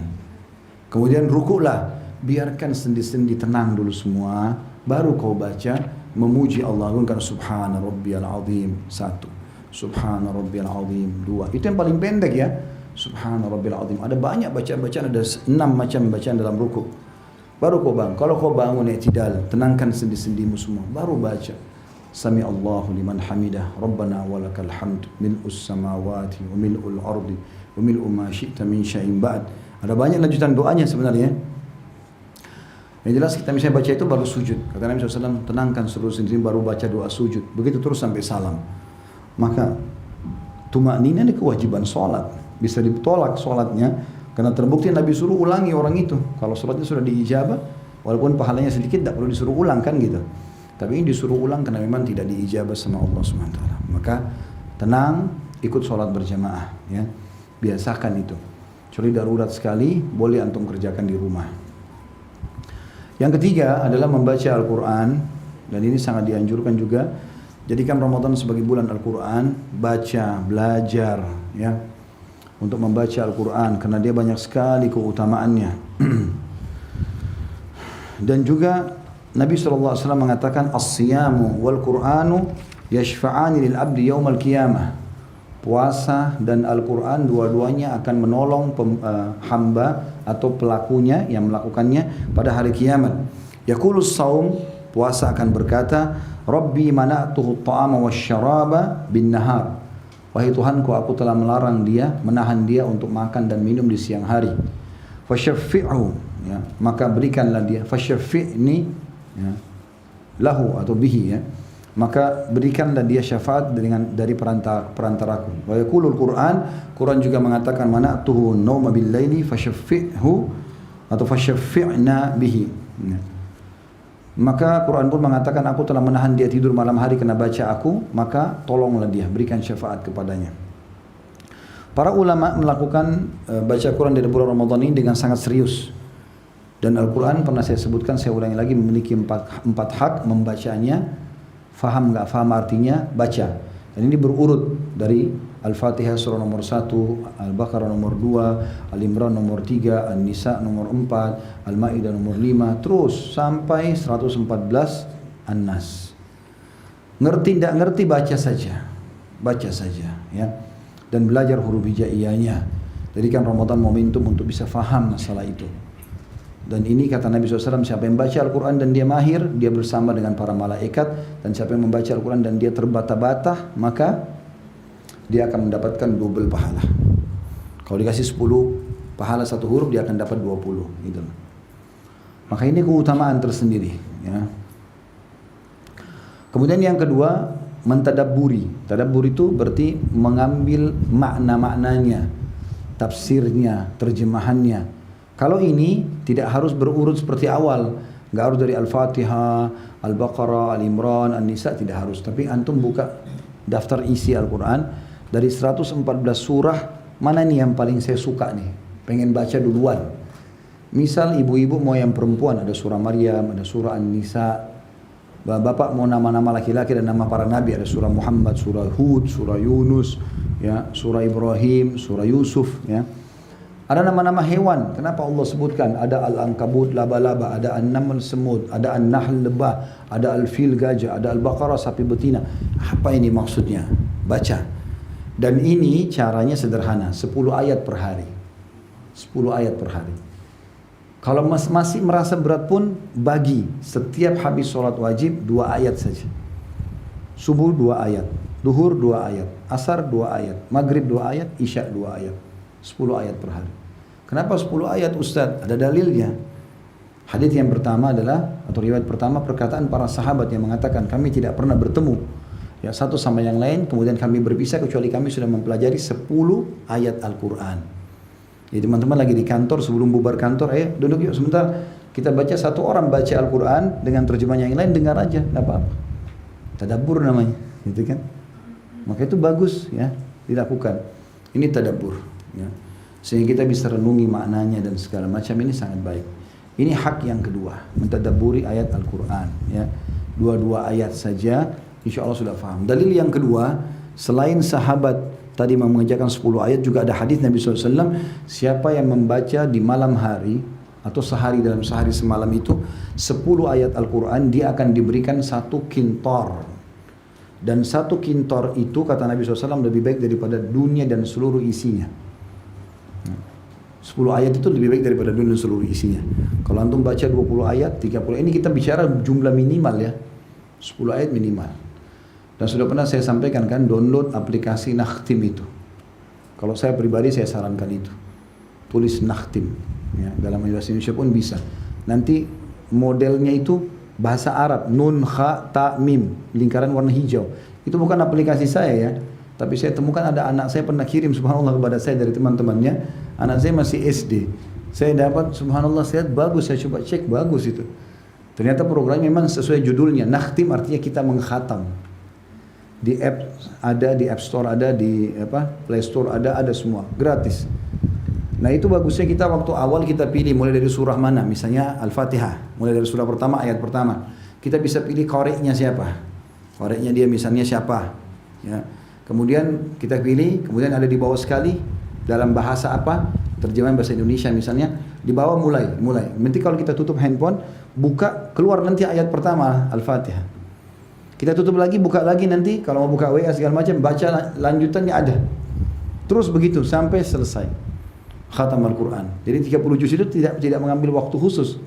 Kemudian rukuklah. Biarkan sendi-sendi tenang dulu semua. Baru kau baca memuji Allah. Karena subhana rabbiyal azim. 1. Subhana rabbiyal azim. 2. Itu yang paling pendek ya. Subhana rabbiyal azim. Ada banyak bacaan-bacaan. Ada 6 macam bacaan dalam rukuk. Baru kau bangun. Kalau kau bangun i'tidal, tenangkan sendi-sendimu semua. Baru baca. Sami Allahu liman hamidah. Rabbana walakal hamd. Mil'us samawati wa mil'ul ardi wa mil'u ma syi'ta min syai'in ba'd. Ada banyak lanjutan doanya sebenarnya. Yang jelas kita misalnya baca itu baru sujud. Kata Nabi SAW, tenangkan seluruh sendi baru baca doa sujud. Begitu terus sampai salam. Maka tumaknina ini kewajiban sholat. Bisa ditolak sholatnya karena terbukti Nabi suruh ulangi orang itu. Kalau sholatnya sudah diijabah, walaupun pahalanya sedikit, tidak perlu disuruh ulang kan gitu. Tapi ini disuruh ulang karena memang tidak diijabah sama Allah SWT. Maka tenang, ikut sholat berjamaah. Ya. Biasakan itu. Kecuali darurat sekali, boleh antum kerjakan di rumah. Yang ketiga adalah membaca Al-Quran. Dan ini sangat dianjurkan juga. Jadikan Ramadan sebagai bulan Al-Quran. Baca, belajar. Ya. Untuk membaca Al-Quran. Karena dia banyak sekali keutamaannya. Dan juga Nabi SAW mengatakan as-siyamu wal Qur'anu yashfa'ani lil abdi yaumal qiyamah. Puasa dan Al-Quran dua-duanya akan menolong hamba atau pelakunya yang melakukannya pada hari kiamat. Yaqulus saum, puasa akan berkata, Rabbi mana'tuhu ta'ama wasyaraba bin nahar. Wahai Tuhanku, aku telah melarang dia, menahan dia untuk makan dan minum di siang hari. Fasyaffi'hu, ya, maka berikanlah dia. Fasyaffi'ni, ya, lahu atau bihi, ya. Maka berikanlah dia syafaat dari perantaraku. Wa yaqulul Quran juga mengatakan mana'tuhu nauma bil laili fasyaffi'hu atau fasyaffi'na bihi. Ya. Maka Quran pun mengatakan aku telah menahan dia tidur malam hari karena baca aku, maka tolonglah dia, berikan syafaat kepadanya. Para ulama melakukan baca Quran di bulan Ramadan ini dengan sangat serius. Dan Al-Quran pernah saya sebutkan, saya ulangi lagi, memiliki empat hak membacanya. Faham nggak faham artinya, baca. Dan ini berurut dari Al-Fatihah surah nomor 1, Al-Baqarah nomor 2, Al-Imran nomor 3, An-Nisa nomor 4, Al-Ma'idah nomor 5, terus sampai 114 An-Nas. Ngerti tidak ngerti baca saja. Baca saja, ya. Dan belajar huruf hijaiyahnya. Jadikan Ramadan momentum untuk bisa faham masalah itu. Dan ini kata Nabi SAW, siapa yang baca Al-Quran dan dia mahir, dia bersama dengan para malaikat. Dan siapa yang membaca Al-Quran dan dia terbata-bata, maka dia akan mendapatkan double pahala. Kalau dikasih 10 pahala satu huruf, dia akan dapat 20 gitu. Maka ini keutamaan tersendiri ya. Kemudian yang kedua, mentadabburi. Tadabbur itu berarti mengambil makna-maknanya, tafsirnya, terjemahannya. Kalau ini tidak harus berurut seperti awal, nggak harus dari Al-Fatihah, Al-Baqarah, Al-Imran, An-Nisa, tidak harus. Tapi antum buka daftar isi Al-Quran, dari 114 surah, mana nih yang paling saya suka nih, pengen baca duluan. Misal ibu-ibu mau yang perempuan, ada surah Maryam, ada surah An-Nisa. Bapak mau nama-nama laki-laki dan nama para nabi, ada surah Muhammad, surah Hud, surah Yunus, ya, surah Ibrahim, surah Yusuf, ya. Ada nama-nama hewan, kenapa Allah sebutkan? Ada Al-Ankabut, laba-laba, ada An-Naml semut, ada An-Nahl lebah, ada Al-Fil gajah, ada Al-Baqarah sapi betina. Apa ini maksudnya? Baca. Dan ini caranya sederhana, 10 ayat per hari. 10 ayat per hari. Kalau masih merasa berat pun, bagi setiap habis sholat wajib 2 ayat saja. Subuh 2 ayat, duhur 2 ayat, asar 2 ayat, maghrib 2 ayat, isya 2 ayat. 10 ayat per hari. Kenapa 10 ayat Ustaz? Ada dalilnya. Hadits yang pertama adalah, atau riwayat pertama, perkataan para sahabat yang mengatakan kami tidak pernah bertemu ya satu sama yang lain, kemudian kami berpisah kecuali kami sudah mempelajari 10 ayat Al-Quran. Jadi teman-teman lagi di kantor, sebelum bubar kantor, duduk yuk sebentar, kita baca, satu orang baca Al-Quran dengan terjemahan yang lain, dengar aja, tidak apa-apa. Tadabbur namanya, gitu kan? Maka itu bagus ya, dilakukan. Ini tadabbur ya. Sehingga kita bisa renungi maknanya dan segala macam, ini sangat baik. Ini hak yang kedua, mentadabburi ayat Al-Quran ya. 2 ayat saja, insya Allah sudah faham. Dalil yang kedua, selain sahabat tadi mengerjakan 10 ayat, juga ada hadis Nabi SAW, siapa yang membaca di malam hari atau sehari, dalam sehari semalam itu 10 ayat Al-Quran, dia akan diberikan 1 kintor. Dan 1 kintor itu kata Nabi SAW lebih baik daripada dunia dan seluruh isinya. 10 ayat itu lebih baik daripada dunia dan seluruh isinya. Kalau antum baca 20 ayat, 30, ini kita bicara jumlah minimal ya, 10 ayat minimal. Dan sudah pernah saya sampaikan kan, download aplikasi Nakhtim itu. Kalau saya pribadi saya sarankan itu. Tulis Nakhtim ya, dalam bahasa Indonesia pun bisa. Nanti modelnya itu bahasa Arab, nun, kha, ta, mim, lingkaran warna hijau. Itu bukan aplikasi saya ya, tapi saya temukan ada anak saya pernah kirim subhanallah kepada saya dari teman-temannya. Anak saya masih SD. Saya dapat subhanallah, saya bagus, saya coba cek, bagus itu. Ternyata programnya memang sesuai judulnya. Nakhtim artinya kita mengkhatam. Di app ada, di App Store ada, di Play Store ada semua, gratis. Nah itu bagusnya kita waktu awal kita pilih mulai dari surah mana, misalnya Al-Fatihah, mulai dari surah pertama, ayat pertama. Kita bisa pilih qoreknya siapa, qoreknya dia misalnya siapa, ya. Kemudian kita pilih, kemudian ada di bawah sekali dalam bahasa apa, terjemahan bahasa Indonesia misalnya, di bawah mulai. Nanti kalau kita tutup handphone, buka keluar nanti ayat pertama Al-Fatihah. Kita tutup lagi, buka lagi nanti kalau mau buka WA segala macam, baca lanjutannya ada. Terus begitu sampai selesai. Khatam Al-Quran. Jadi 30 juz itu tidak mengambil waktu khusus.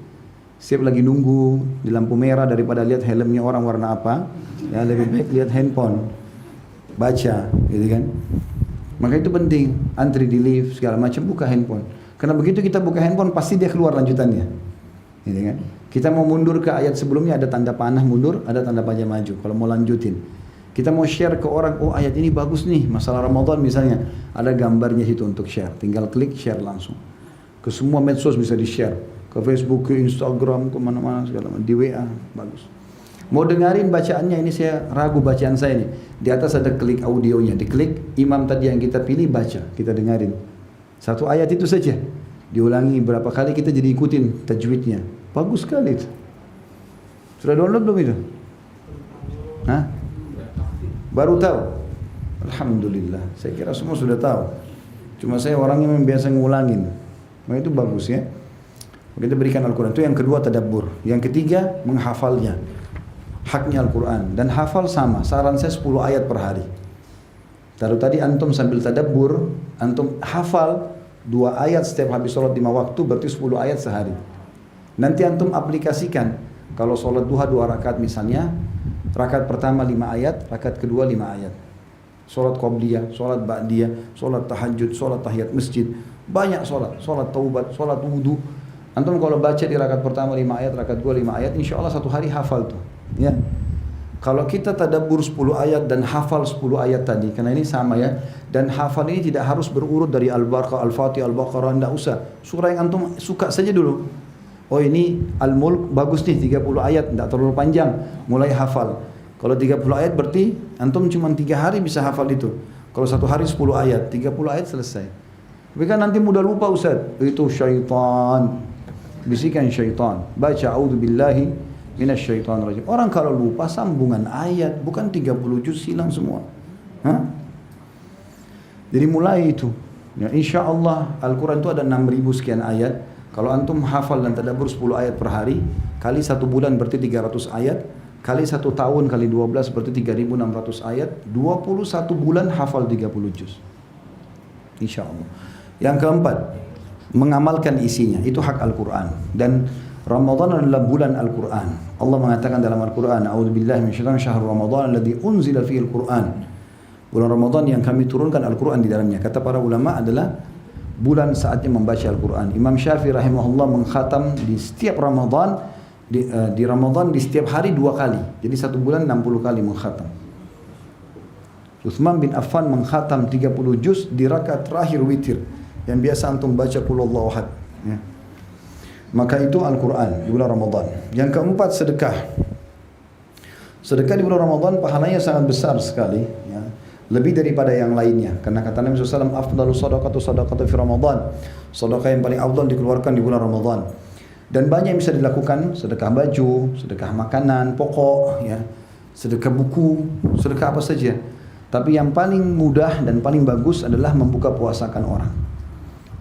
Siap lagi nunggu di lampu merah daripada lihat helmnya orang warna apa, ya lebih baik lihat handphone. Baca, gitu kan. Maka itu penting, antri di lift segala macam, buka handphone. Karena begitu kita buka handphone pasti dia keluar lanjutannya. Gitu kan. Kita mau mundur ke ayat sebelumnya, ada tanda panah mundur, ada tanda panah maju kalau mau lanjutin. Kita mau share ke orang, oh ayat ini bagus nih, masalah Ramadan misalnya, ada gambarnya situ untuk share, tinggal klik share langsung. Ke semua medsos bisa di share, ke Facebook, ke Instagram, ke mana-mana segala macam, di WA, bagus. Mau dengerin bacaannya, ini saya ragu bacaan saya nih. Di atas ada klik audionya, diklik imam tadi yang kita pilih baca, kita dengerin. 1 ayat itu saja, diulangi berapa kali kita jadi ikutin tajwidnya. Bagus sekali itu. Sudah download belum itu? Hah? Baru tahu? Alhamdulillah. Saya kira semua sudah tahu. Cuma saya orangnya memang biasa ngulangin. Nah itu bagus ya. Kita berikan Al-Quran. Itu yang kedua tadabbur. Yang ketiga menghafalnya. Haknya Al-Quran. Dan hafal sama. Saran saya 10 ayat per hari. Taruh tadi antum sambil tadabbur, antum hafal 2 ayat setiap habis sholat 5 waktu, berarti 10 ayat sehari. Nanti antum aplikasikan, kalau sholat duha 2 rakaat misalnya, rakaat pertama 5 ayat, rakaat kedua 5 ayat. Sholat qobliyah, sholat ba'diyah, sholat tahajud, sholat tahiyat masjid, banyak sholat taubat, sholat wudu. Antum kalau baca di rakaat pertama 5 ayat, rakaat kedua 5 ayat, insya Allah satu hari hafal tuh. Ya. Kalau kita tadabbur 10 ayat dan hafal 10 ayat tadi, karena ini sama ya, dan hafal ini tidak harus berurut dari Al-Baqarah, Al-Fatihah, Al-Baqarah, tidak usah. Surah yang antum suka saja dulu. Oh ini Al-Mulk bagus nih 30 ayat, tidak terlalu panjang, mulai hafal. Kalau 30 ayat berarti antum cuma 3 hari bisa hafal itu. Kalau satu hari 10 ayat, 30 ayat selesai. Tapi kan nanti mudah lupa Ustaz, itu syaitan, bisikan syaitan. Baca a'udzubillahi minasyaitonir rajim. Orang kalau lupa sambungan ayat, bukan 30 juz hilang semua. Hah? Jadi mulai itu. Ya, insya Allah Al-Quran itu ada 6.000 sekian ayat. Kalau antum hafal dan tadabbur 10 ayat per hari, kali 1 bulan berarti 300 ayat, kali 1 tahun kali 12 berarti 3.600 ayat, 21 bulan hafal 30 juz. Insya Allah. Yang keempat, mengamalkan isinya. Itu hak Al-Quran. Dan Ramadan adalah bulan Al-Quran. Allah mengatakan dalam Al-Quran, A'udzubillahi minasyaitonir rajim, syahrul Ramadan alladzi unzila fihi Al-Quran. Bulan Ramadan yang kami turunkan Al-Quran di dalamnya. Kata para ulama adalah bulan saatnya membaca Al-Quran. Imam Syafi'i rahimahullah mengkhatam di setiap Ramadan, di Ramadan di setiap hari 2 kali. Jadi 1 bulan 60 kali mengkhatam. Utsman bin Affan mengkhatam 30 juz di rakaat terakhir witir. Yang biasa antum baca qul huwallahu ahad. Ya. Maka itu Al-Quran di bulan Ramadan. Yang keempat, sedekah. Sedekah di bulan Ramadan pahalanya sangat besar sekali, ya. Lebih daripada yang lainnya. Karena kata Nabi SAW, afdalu sadaqatu sadaqatu fi Ramadan. Sedekah yang paling afdal dikeluarkan di bulan Ramadan. Dan banyak yang bisa dilakukan, sedekah baju, sedekah makanan, pokok, ya. Sedekah buku, sedekah apa saja. Tapi yang paling mudah dan paling bagus adalah membuka puasakan orang.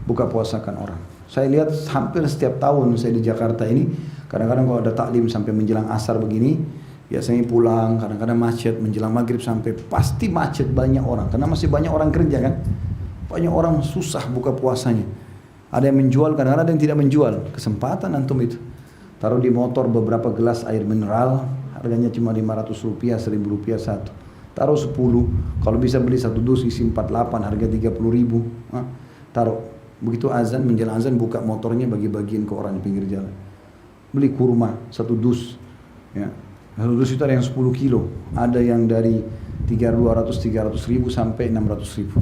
Buka puasakan orang. Saya lihat hampir setiap tahun saya di Jakarta ini, kadang-kadang kalau ada taklim sampai menjelang asar begini, biasanya pulang, kadang-kadang macet, menjelang maghrib sampai pasti macet banyak orang. Karena masih banyak orang kerja kan, banyak orang susah buka puasanya. Ada yang menjual, kadang-kadang ada yang tidak menjual. Kesempatan antum itu. Taruh di motor beberapa gelas air mineral, harganya cuma Rp500, Rp1.000 satu. Taruh 10, kalau bisa beli 1 dus isi 48, harga 30.000. Taruh. Begitu azan, menjelang azan buka motornya bagi-bagiin ke orang di pinggir jalan. Beli kurma 1 dus. Ya. 1 dus itu ada yang 10 kilo. Ada yang dari 200-300 ribu sampai 600 ribu.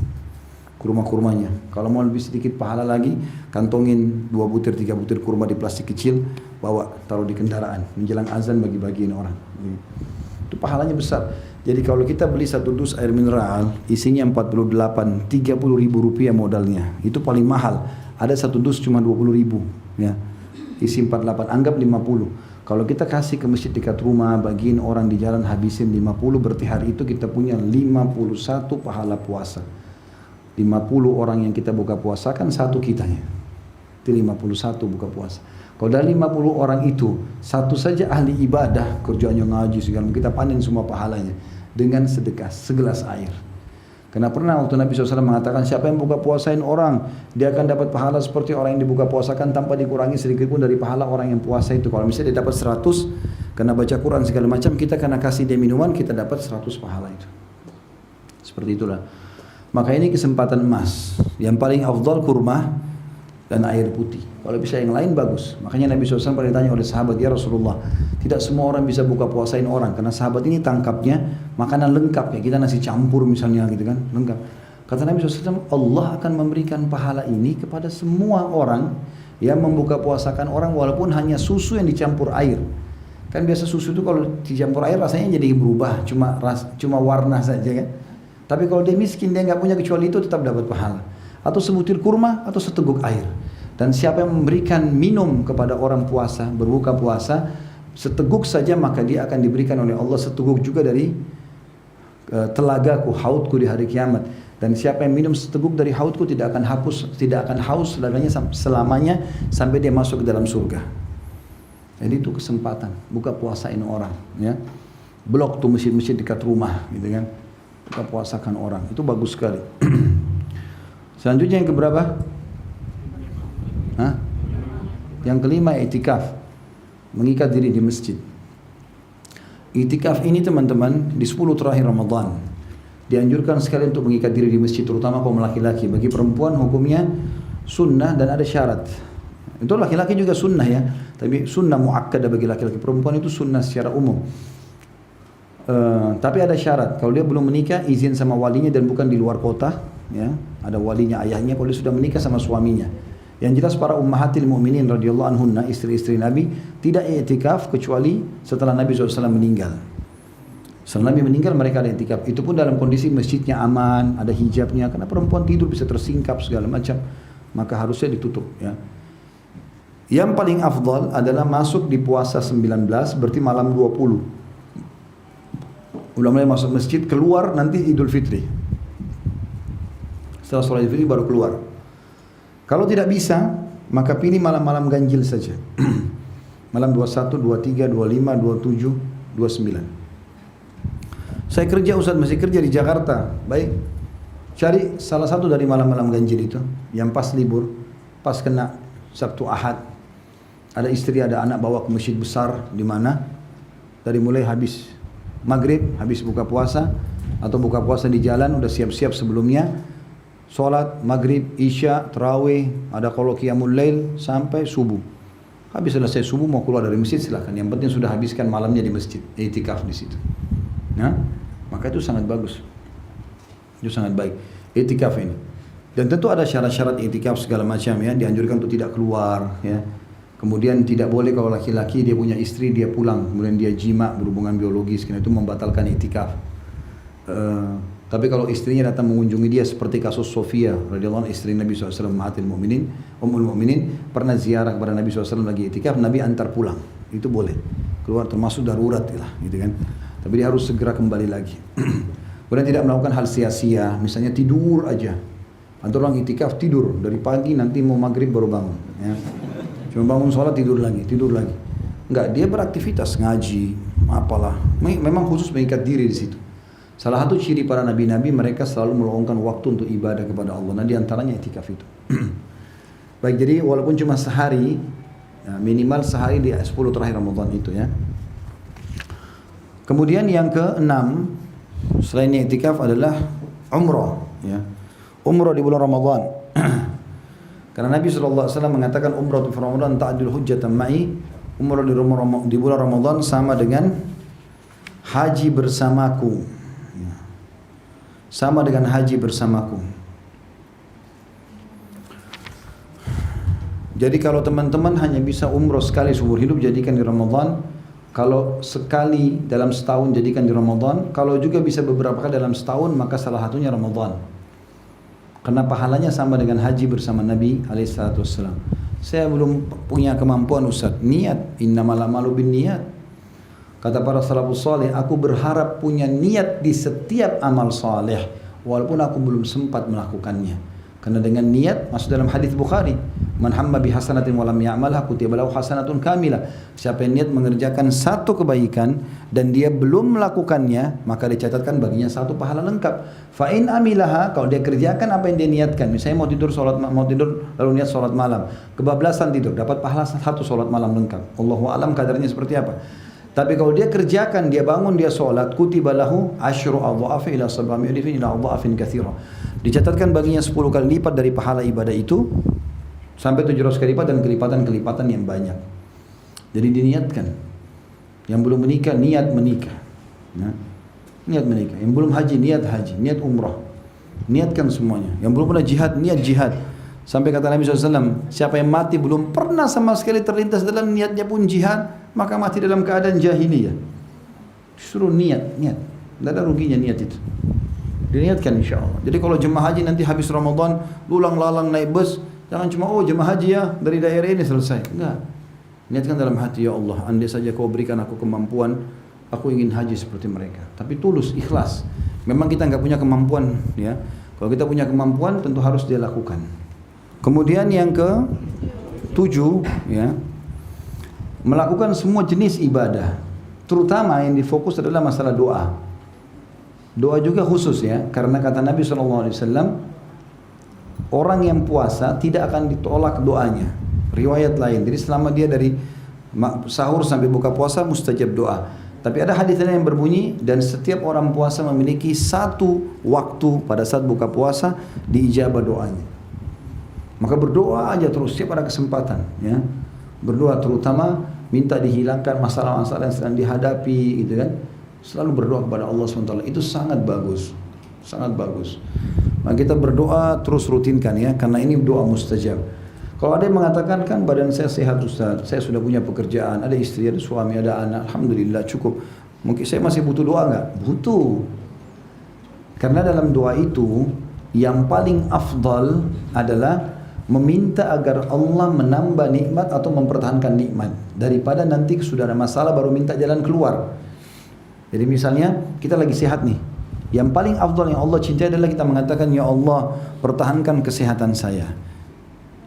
Kurma-kurmanya. Kalau mau lebih sedikit pahala lagi, kantongin 2 butir 3 butir kurma di plastik kecil, bawa taruh di kendaraan. Menjelang azan bagi-bagiin orang. Itu pahalanya besar. Jadi kalau kita beli 1 dus air mineral, isinya 48, 30 ribu rupiah modalnya. Itu paling mahal. Ada 1 dus cuma 20 ribu. Ya. Isi 48, anggap 50. Kalau kita kasih ke masjid dekat rumah, bagiin orang di jalan, habisin 50, berarti hari itu kita punya 51 pahala puasa. 50 orang yang kita buka puasa kan 1 kitanya. Itu 51 buka puasa. Kalau dari 50 orang itu, 1 saja ahli ibadah, kerjanya ngaji segala, kita panen semua pahalanya dengan sedekah segelas air. Karena pernah waktu Nabi SAW mengatakan, siapa yang buka puasain orang, dia akan dapat pahala seperti orang yang dibuka puasakan tanpa dikurangi sedikit pun dari pahala orang yang puasa itu. Kalau misalnya dia dapat 100 karena baca Quran segala macam, kita karena kasih dia minuman, kita dapat 100 pahala itu. Seperti itulah. Maka ini kesempatan emas. Yang paling afdal kurma dan air putih. Kalau bisa yang lain bagus. Makanya Nabi SAW pernah ditanya oleh sahabat, ya Rasulullah, tidak semua orang bisa buka puasain orang. Karena sahabat ini tangkapnya makanan lengkap ya. Kita nasi campur misalnya gitu kan, lengkap. Kata Nabi SAW, Allah akan memberikan pahala ini kepada semua orang yang membuka puasakan orang walaupun hanya susu yang dicampur air. Kan biasa susu itu kalau dicampur air rasanya jadi berubah, cuma warna saja kan. Tapi kalau dia miskin, dia nggak punya kecuali itu, tetap dapat pahala. Atau sebutir kurma atau seteguk air. Dan siapa yang memberikan minum kepada orang puasa, berbuka puasa, seteguk saja maka dia akan diberikan oleh Allah seteguk juga dari telagaku, haudku di hari kiamat. Dan siapa yang minum seteguk dari haudku tidak akan haus selamanya sampai dia masuk ke dalam surga. Jadi itu kesempatan, buka puasain orang, ya. Blok tuh masjid-masjid dekat rumah, gitu kan. Buka puasakan orang, itu bagus sekali. Selanjutnya yang keberapa? Hah? Yang kelima, i'tikaf. mengikat diri di masjid. Itikaf ini teman-teman di 10 terakhir Ramadan dianjurkan sekali untuk mengikat diri di masjid, terutama kaum laki-laki. Bagi perempuan hukumnya sunnah dan ada syarat. Itu laki-laki juga sunnah ya, tapi sunnah muakkadah bagi laki-laki. Perempuan itu sunnah secara umum. Tapi ada syarat, kalau dia belum menikah izin sama walinya dan bukan di luar kota, ya, ada walinya ayahnya. Kalau dia sudah menikah sama suaminya, yang jelas para ummahatil mu'minin radhiyallahu anhunna, istri-istri Nabi tidak i'tikaf kecuali setelah Nabi SAW meninggal. Setelah Nabi meninggal mereka ada i'tikaf. Itu pun dalam kondisi masjidnya aman, ada hijabnya, karena perempuan tidur bisa tersingkap segala macam, maka harusnya ditutup ya. Yang paling afdal adalah masuk di puasa 19, berarti malam 20. Ulama masuk masjid, keluar nanti Idul Fitri. Setelah sholat Idul Fitri baru keluar. Kalau tidak bisa, maka pilih malam-malam ganjil saja. Malam 21, 23, 25, 27, 29. Saya kerja, Ustaz masih kerja di Jakarta. Baik, cari salah satu dari malam-malam ganjil itu, yang pas libur, pas kena Sabtu Ahad. Ada istri, ada anak, bawa ke masjid besar di mana dari mulai habis maghrib, habis buka puasa, atau buka puasa di jalan, udah siap-siap sebelumnya, sholat maghrib, isya, tarawih, ada kalau qiyamul lail sampai subuh. Habis selesai subuh mau keluar dari masjid silakan. Yang penting sudah habiskan malamnya di masjid, i'tikaf di situ. Nah, maka itu sangat bagus. Itu sangat baik i'tikaf ini. Dan tentu ada syarat-syarat i'tikaf segala macam ya, dianjurkan untuk tidak keluar ya. Kemudian tidak boleh kalau laki-laki dia punya istri dia pulang, kemudian dia jima berhubungan biologis, karena itu membatalkan i'tikaf. Tapi kalau istrinya datang mengunjungi dia seperti kasus Sofia radhiyallahu anha, istri Nabi SAW, Ummahatil Mukminin, Ummul Mukminin, pernah ziarah kepada Nabi SAW lagi i'tikaf, Nabi antar pulang, itu boleh. Keluar termasuk darurat lah, gitu kan. Tapi dia harus segera kembali lagi. Kemudian tidak melakukan hal sia-sia, misalnya tidur aja. Ada orang i'tikaf tidur dari pagi, nanti mau maghrib baru bangun. Ya. Cuma bangun sholat tidur lagi. Enggak, dia beraktivitas ngaji, apalah. Memang khusus mengikat diri di situ. Salah satu ciri para nabi-nabi, mereka selalu meluangkan waktu untuk ibadah kepada Allah. Nah, di antaranya i'tikaf itu. Baik, jadi walaupun cuma sehari, ya, minimal sehari di 10 terakhir Ramadan itu ya. Kemudian yang ke-6 selain i'tikaf adalah umrah ya. Umrah di bulan Ramadan. Karena Nabi SAW mengatakan umrah di Ramadan ta'dil hujjatan ma'i, umrah di bulan Ramadan sama dengan haji bersamaku. Ya. Sama dengan haji bersamaku. Jadi kalau teman-teman hanya bisa umrah sekali seumur hidup, jadikan di Ramadan. Kalau sekali dalam setahun, jadikan di Ramadan. Kalau juga bisa beberapa kali dalam setahun, maka salah satunya Ramadan. Karena pahalanya sama dengan haji bersama Nabi SAW. Saya belum punya kemampuan Ustaz. Niat, innamal a'malu binniyat. Kata para salafus saleh, aku berharap punya niat di setiap amal saleh, walaupun aku belum sempat melakukannya. Karena dengan niat, masuk dalam hadis Bukhari, man hamma bi hasanatin wa lam ya'malha kutiba lahu hasanatun kamilah. Siapa yang niat mengerjakan satu kebaikan dan dia belum melakukannya, maka dicatatkan baginya satu pahala lengkap. Fa in amilaha, kalau dia kerjakan apa yang dia niatkan, misalnya mau tidur lalu niat salat malam, kebablasan tidur, dapat pahala satu salat malam lengkap. Allahu a'lam kadarnya seperti apa. Tapi kalau dia kerjakan, dia bangun, dia sholat, kutiba lahu asyru adha'afi ila sab'ami alifin ila adha'afin katsira. Dicatatkan baginya 10 kali lipat dari pahala ibadah itu sampai 700 kali lipat dan kelipatan-kelipatan yang banyak. Jadi diniatkan. Yang belum menikah niat menikah. Nah, niat menikah. Yang belum haji niat haji, niat umrah. Niatkan semuanya. Yang belum pernah jihad niat jihad. Sampai kata Nabi SAW, siapa yang mati belum pernah sama sekali terlintas dalam niatnya pun jihad, maka mati dalam keadaan jahiliyah. Suruh niat. Tidak ada ruginya niat itu. Diniatkan insya Allah. Jadi kalau jemaah haji nanti habis Ramadan, lulang lalang naik bus, jangan cuma jemaah haji ya dari daerah ini selesai. Enggak. Niatkan dalam hati, ya Allah, andai saja kau berikan aku kemampuan, aku ingin haji seperti mereka. Tapi tulus, ikhlas. Memang kita nggak punya kemampuan, ya. Kalau kita punya kemampuan, tentu harus dia lakukan. Kemudian yang ke-7 ya, melakukan semua jenis ibadah, terutama yang difokus adalah masalah doa. Doa juga khusus ya, karena kata Nabi SAW, orang yang puasa tidak akan ditolak doanya. Riwayat lain, jadi selama dia dari Sahur sampai buka puasa mustajab doa. Tapi ada hadis lain yang berbunyi dan setiap orang puasa memiliki satu waktu pada saat buka puasa diijabah doanya. Maka berdoa aja terus setiap ada kesempatan, ya. Berdoa terutama minta dihilangkan masalah-masalah yang sedang dihadapi, gitu kan. Selalu berdoa kepada Allah SWT. Itu sangat bagus, sangat bagus. Maka kita berdoa terus rutinkan ya, karena ini doa mustajab. Kalau ada yang mengatakan kan badan saya sehat Ustaz, saya sudah punya pekerjaan, ada istri, ada suami, ada anak, alhamdulillah cukup. Mungkin saya masih butuh doa enggak? Butuh. Karena dalam doa itu yang paling afdal adalah meminta agar Allah menambah nikmat atau mempertahankan nikmat daripada nanti sudah ada masalah baru minta jalan keluar. Jadi misalnya kita lagi sehat nih, yang paling afdal yang Allah cintai adalah kita mengatakan ya Allah pertahankan kesehatan saya.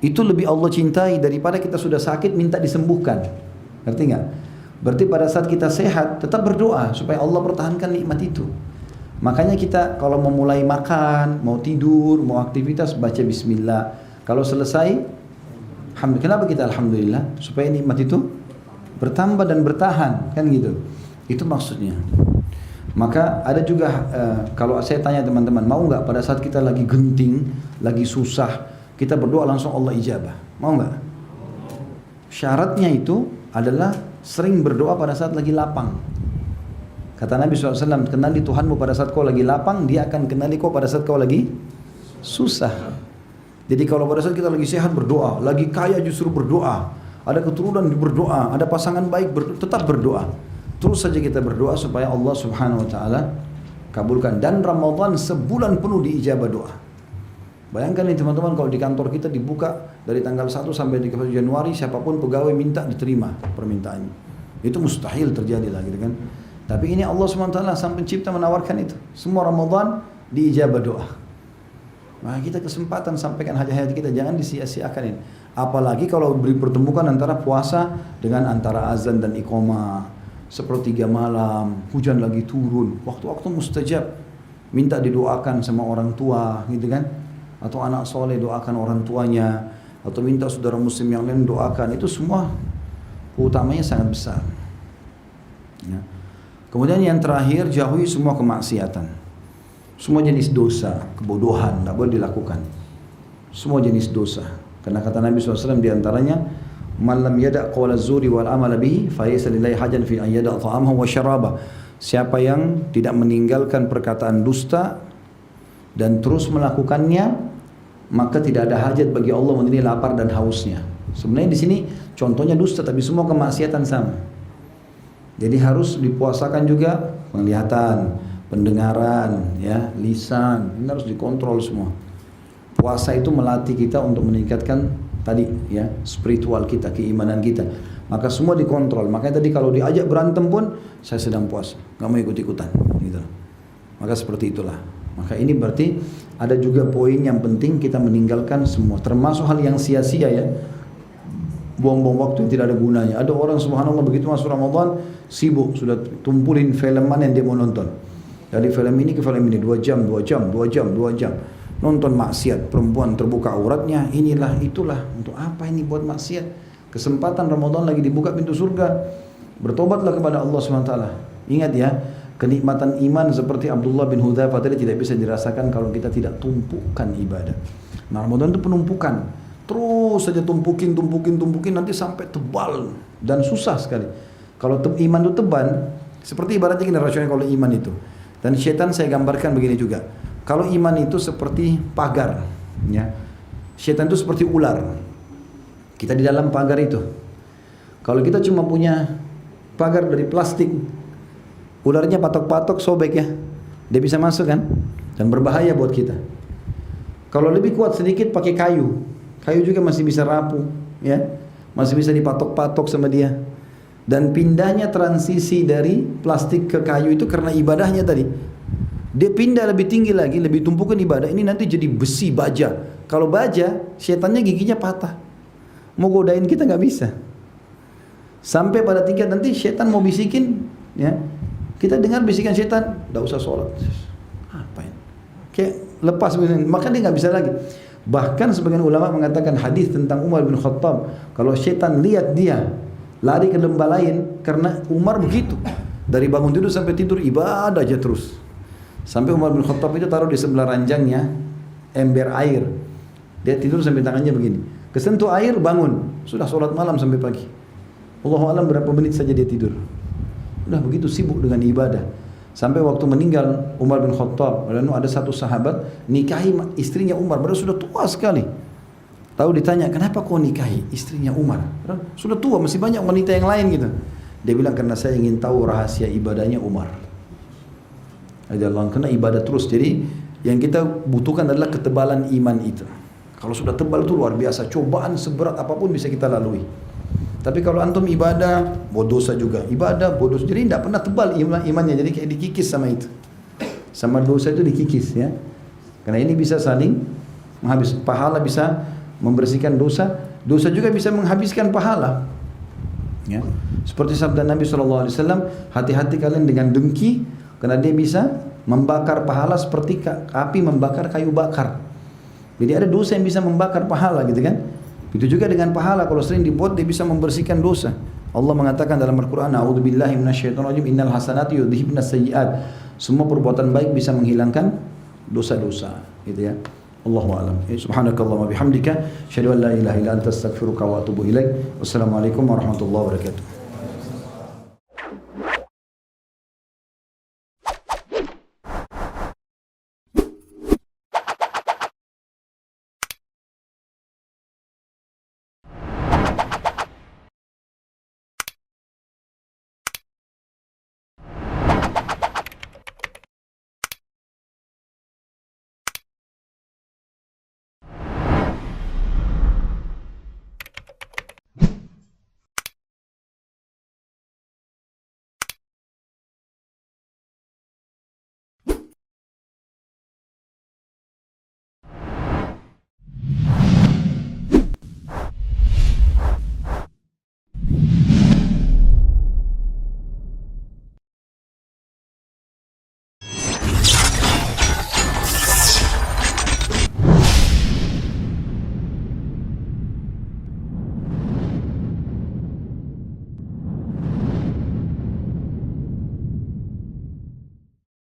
Itu lebih Allah cintai daripada kita sudah sakit minta disembuhkan. Ngerti nggak? Berarti pada saat kita sehat tetap berdoa supaya Allah pertahankan nikmat itu. Makanya kita kalau mau mulai makan, mau tidur, mau aktivitas baca bismillah. Kalau selesai, kenapa kita alhamdulillah? Supaya nikmat itu bertambah dan bertahan, kan gitu. Itu maksudnya. Maka ada juga kalau saya tanya teman-teman, mau nggak pada saat kita lagi genting, lagi susah, kita berdoa langsung Allah ijabah? Mau nggak? Syaratnya itu adalah sering berdoa pada saat lagi lapang. Kata Nabi SAW, kenali Tuhanmu pada saat kau lagi lapang, dia akan kenali kau pada saat kau lagi susah. Jadi kalau pada saat kita lagi sehat berdoa, lagi kaya justru berdoa, ada keturunan berdoa, ada pasangan baik tetap berdoa. Terus saja kita berdoa supaya Allah Subhanahu Wa Taala kabulkan. Dan Ramadan sebulan penuh diijabah doa. Bayangkan nih teman-teman kalau di kantor kita dibuka dari tanggal 1 sampai 31 Januari siapapun pegawai minta diterima permintaannya. Itu mustahil terjadi lagi kan. Tapi ini Allah SWT sang pencipta menawarkan itu. Semua Ramadan diijabah doa. Nah kita kesempatan sampaikan hajat-hajat kita, jangan disia-siakan ini. Apalagi kalau dipertemukan antara puasa dengan antara azan dan iqamah. Sepertiga malam, hujan lagi turun, waktu-waktu mustajab. Minta didoakan sama orang tua gitu kan. Atau anak soleh doakan orang tuanya, atau minta saudara muslim yang lain doakan, itu semua utamanya sangat besar ya. Kemudian yang terakhir, jauhi semua kemaksiatan, semua jenis dosa, kebodohan, tidak boleh dilakukan, semua jenis dosa. Karena kata Nabi SAW diantaranya, man lam yada' qawla zuri wal amala bihi falaysa lillahi hajan fi an yada' ta'amahu wa syarabah. Siapa yang tidak meninggalkan perkataan dusta dan terus melakukannya, maka tidak ada hajat bagi Allah memenuhi lapar dan hausnya. Sebenarnya di sini contohnya dusta, tapi semua kemaksiatan sama. Jadi harus dipuasakan juga penglihatan, pendengaran, ya, lisan, ini harus dikontrol semua. Puasa itu melatih kita untuk meningkatkan tadi, ya, spiritual kita, keimanan kita. Maka semua dikontrol. Makanya tadi kalau diajak berantem pun, saya sedang puasa, nggak mau ikut-ikutan, gitu. Maka seperti itulah. Maka ini berarti ada juga poin yang penting kita meninggalkan semua, termasuk hal yang sia-sia ya, buang-buang waktu yang tidak ada gunanya. Ada orang subhanallah begitu masuk Ramadan sibuk sudah tumpulin film mana yang dia mau nonton, dari film ini ke film ini 2 jam nonton maksiat, perempuan terbuka auratnya, inilah itulah. Untuk apa ini buat maksiat? Kesempatan Ramadan lagi dibuka pintu surga, bertobatlah kepada Allah SWT. Ingat ya, kenikmatan iman seperti Abdullah bin Hudzaifah tadi tidak bisa dirasakan kalau kita tidak tumpukan ibadah. Nah, Ramadan itu penumpukan. Terus saja tumpukin nanti sampai tebal dan susah sekali. Kalau iman itu tebal, seperti ibaratnya gini rasionalnya kalau iman itu. Dan syaitan saya gambarkan begini juga. Kalau iman itu seperti pagar, ya. Syaitan itu seperti ular. Kita di dalam pagar itu. Kalau kita cuma punya pagar dari plastik, ularnya patok-patok sobek ya, dia bisa masuk kan, dan berbahaya buat kita. Kalau lebih kuat sedikit pakai kayu juga masih bisa rapuh, ya, masih bisa dipatok-patok sama dia. Dan pindahnya transisi dari plastik ke kayu itu karena ibadahnya tadi. Dia pindah lebih tinggi lagi, lebih tumpukan ibadah. Ini nanti jadi besi baja. Kalau baja, setannya giginya patah. Mau godain kita nggak bisa. Sampai pada tingkat nanti setan mau bisikin, ya. Kita dengar bisikan setan, tidak usah sholat. Apa ini? Kayak lepas, maka dia nggak bisa lagi. Bahkan sebagian ulama mengatakan hadis tentang Umar bin Khattab, kalau setan lihat dia lari ke lembah lain, karena Umar begitu. Dari bangun tidur sampai tidur ibadah aja terus. Sampai Umar bin Khattab itu taruh di sebelah ranjangnya ember air. Dia tidur sampai tangannya begini. Kesentuh air bangun, sudah sholat malam sampai pagi. Allahu a'lam berapa menit saja dia tidur. Udah begitu sibuk dengan ibadah. Sampai waktu meninggal Umar bin Khattab, lalu ada satu sahabat nikahi istrinya Umar, padahal sudah tua sekali. Tahu ditanya, kenapa kau nikahi istrinya Umar? Sudah tua, masih banyak wanita yang lain gitu. Dia bilang, karena saya ingin tahu rahasia ibadahnya Umar. Karena ibadah terus. Jadi yang kita butuhkan adalah ketebalan iman itu. Kalau sudah tebal itu luar biasa. Cobaan seberat apapun bisa kita lalui. Tapi kalau antum ibadah, dosa juga. Ibadah, dosa. Jadi tidak pernah tebal imannya. Jadi kayak dikikis sama itu. Sama dosa itu dikikis ya. Karena ini bisa saling menghabis. Pahala bisa membersihkan dosa, dosa juga bisa menghabiskan pahala. Ya. Seperti sabda Nabi SAW, hati-hati kalian dengan dengki, karena dia bisa membakar pahala seperti api membakar kayu bakar. Jadi ada dosa yang bisa membakar pahala gitu kan. Itu juga dengan pahala, kalau sering dibuat dia bisa membersihkan dosa. Allah mengatakan dalam Al-Quran, A'udzubillahi minasyaitonirrajim, innal hasanati yudhibnas sayyi'at. Semua perbuatan baik bisa menghilangkan dosa-dosa, gitu ya. Allahu a'lam. Subhanakallahumma bihamdika, asyhadu an la ilaha illa anta astaghfiruka wa atubu ilaik. Wassalamualaikum warahmatullahi wabarakatuh.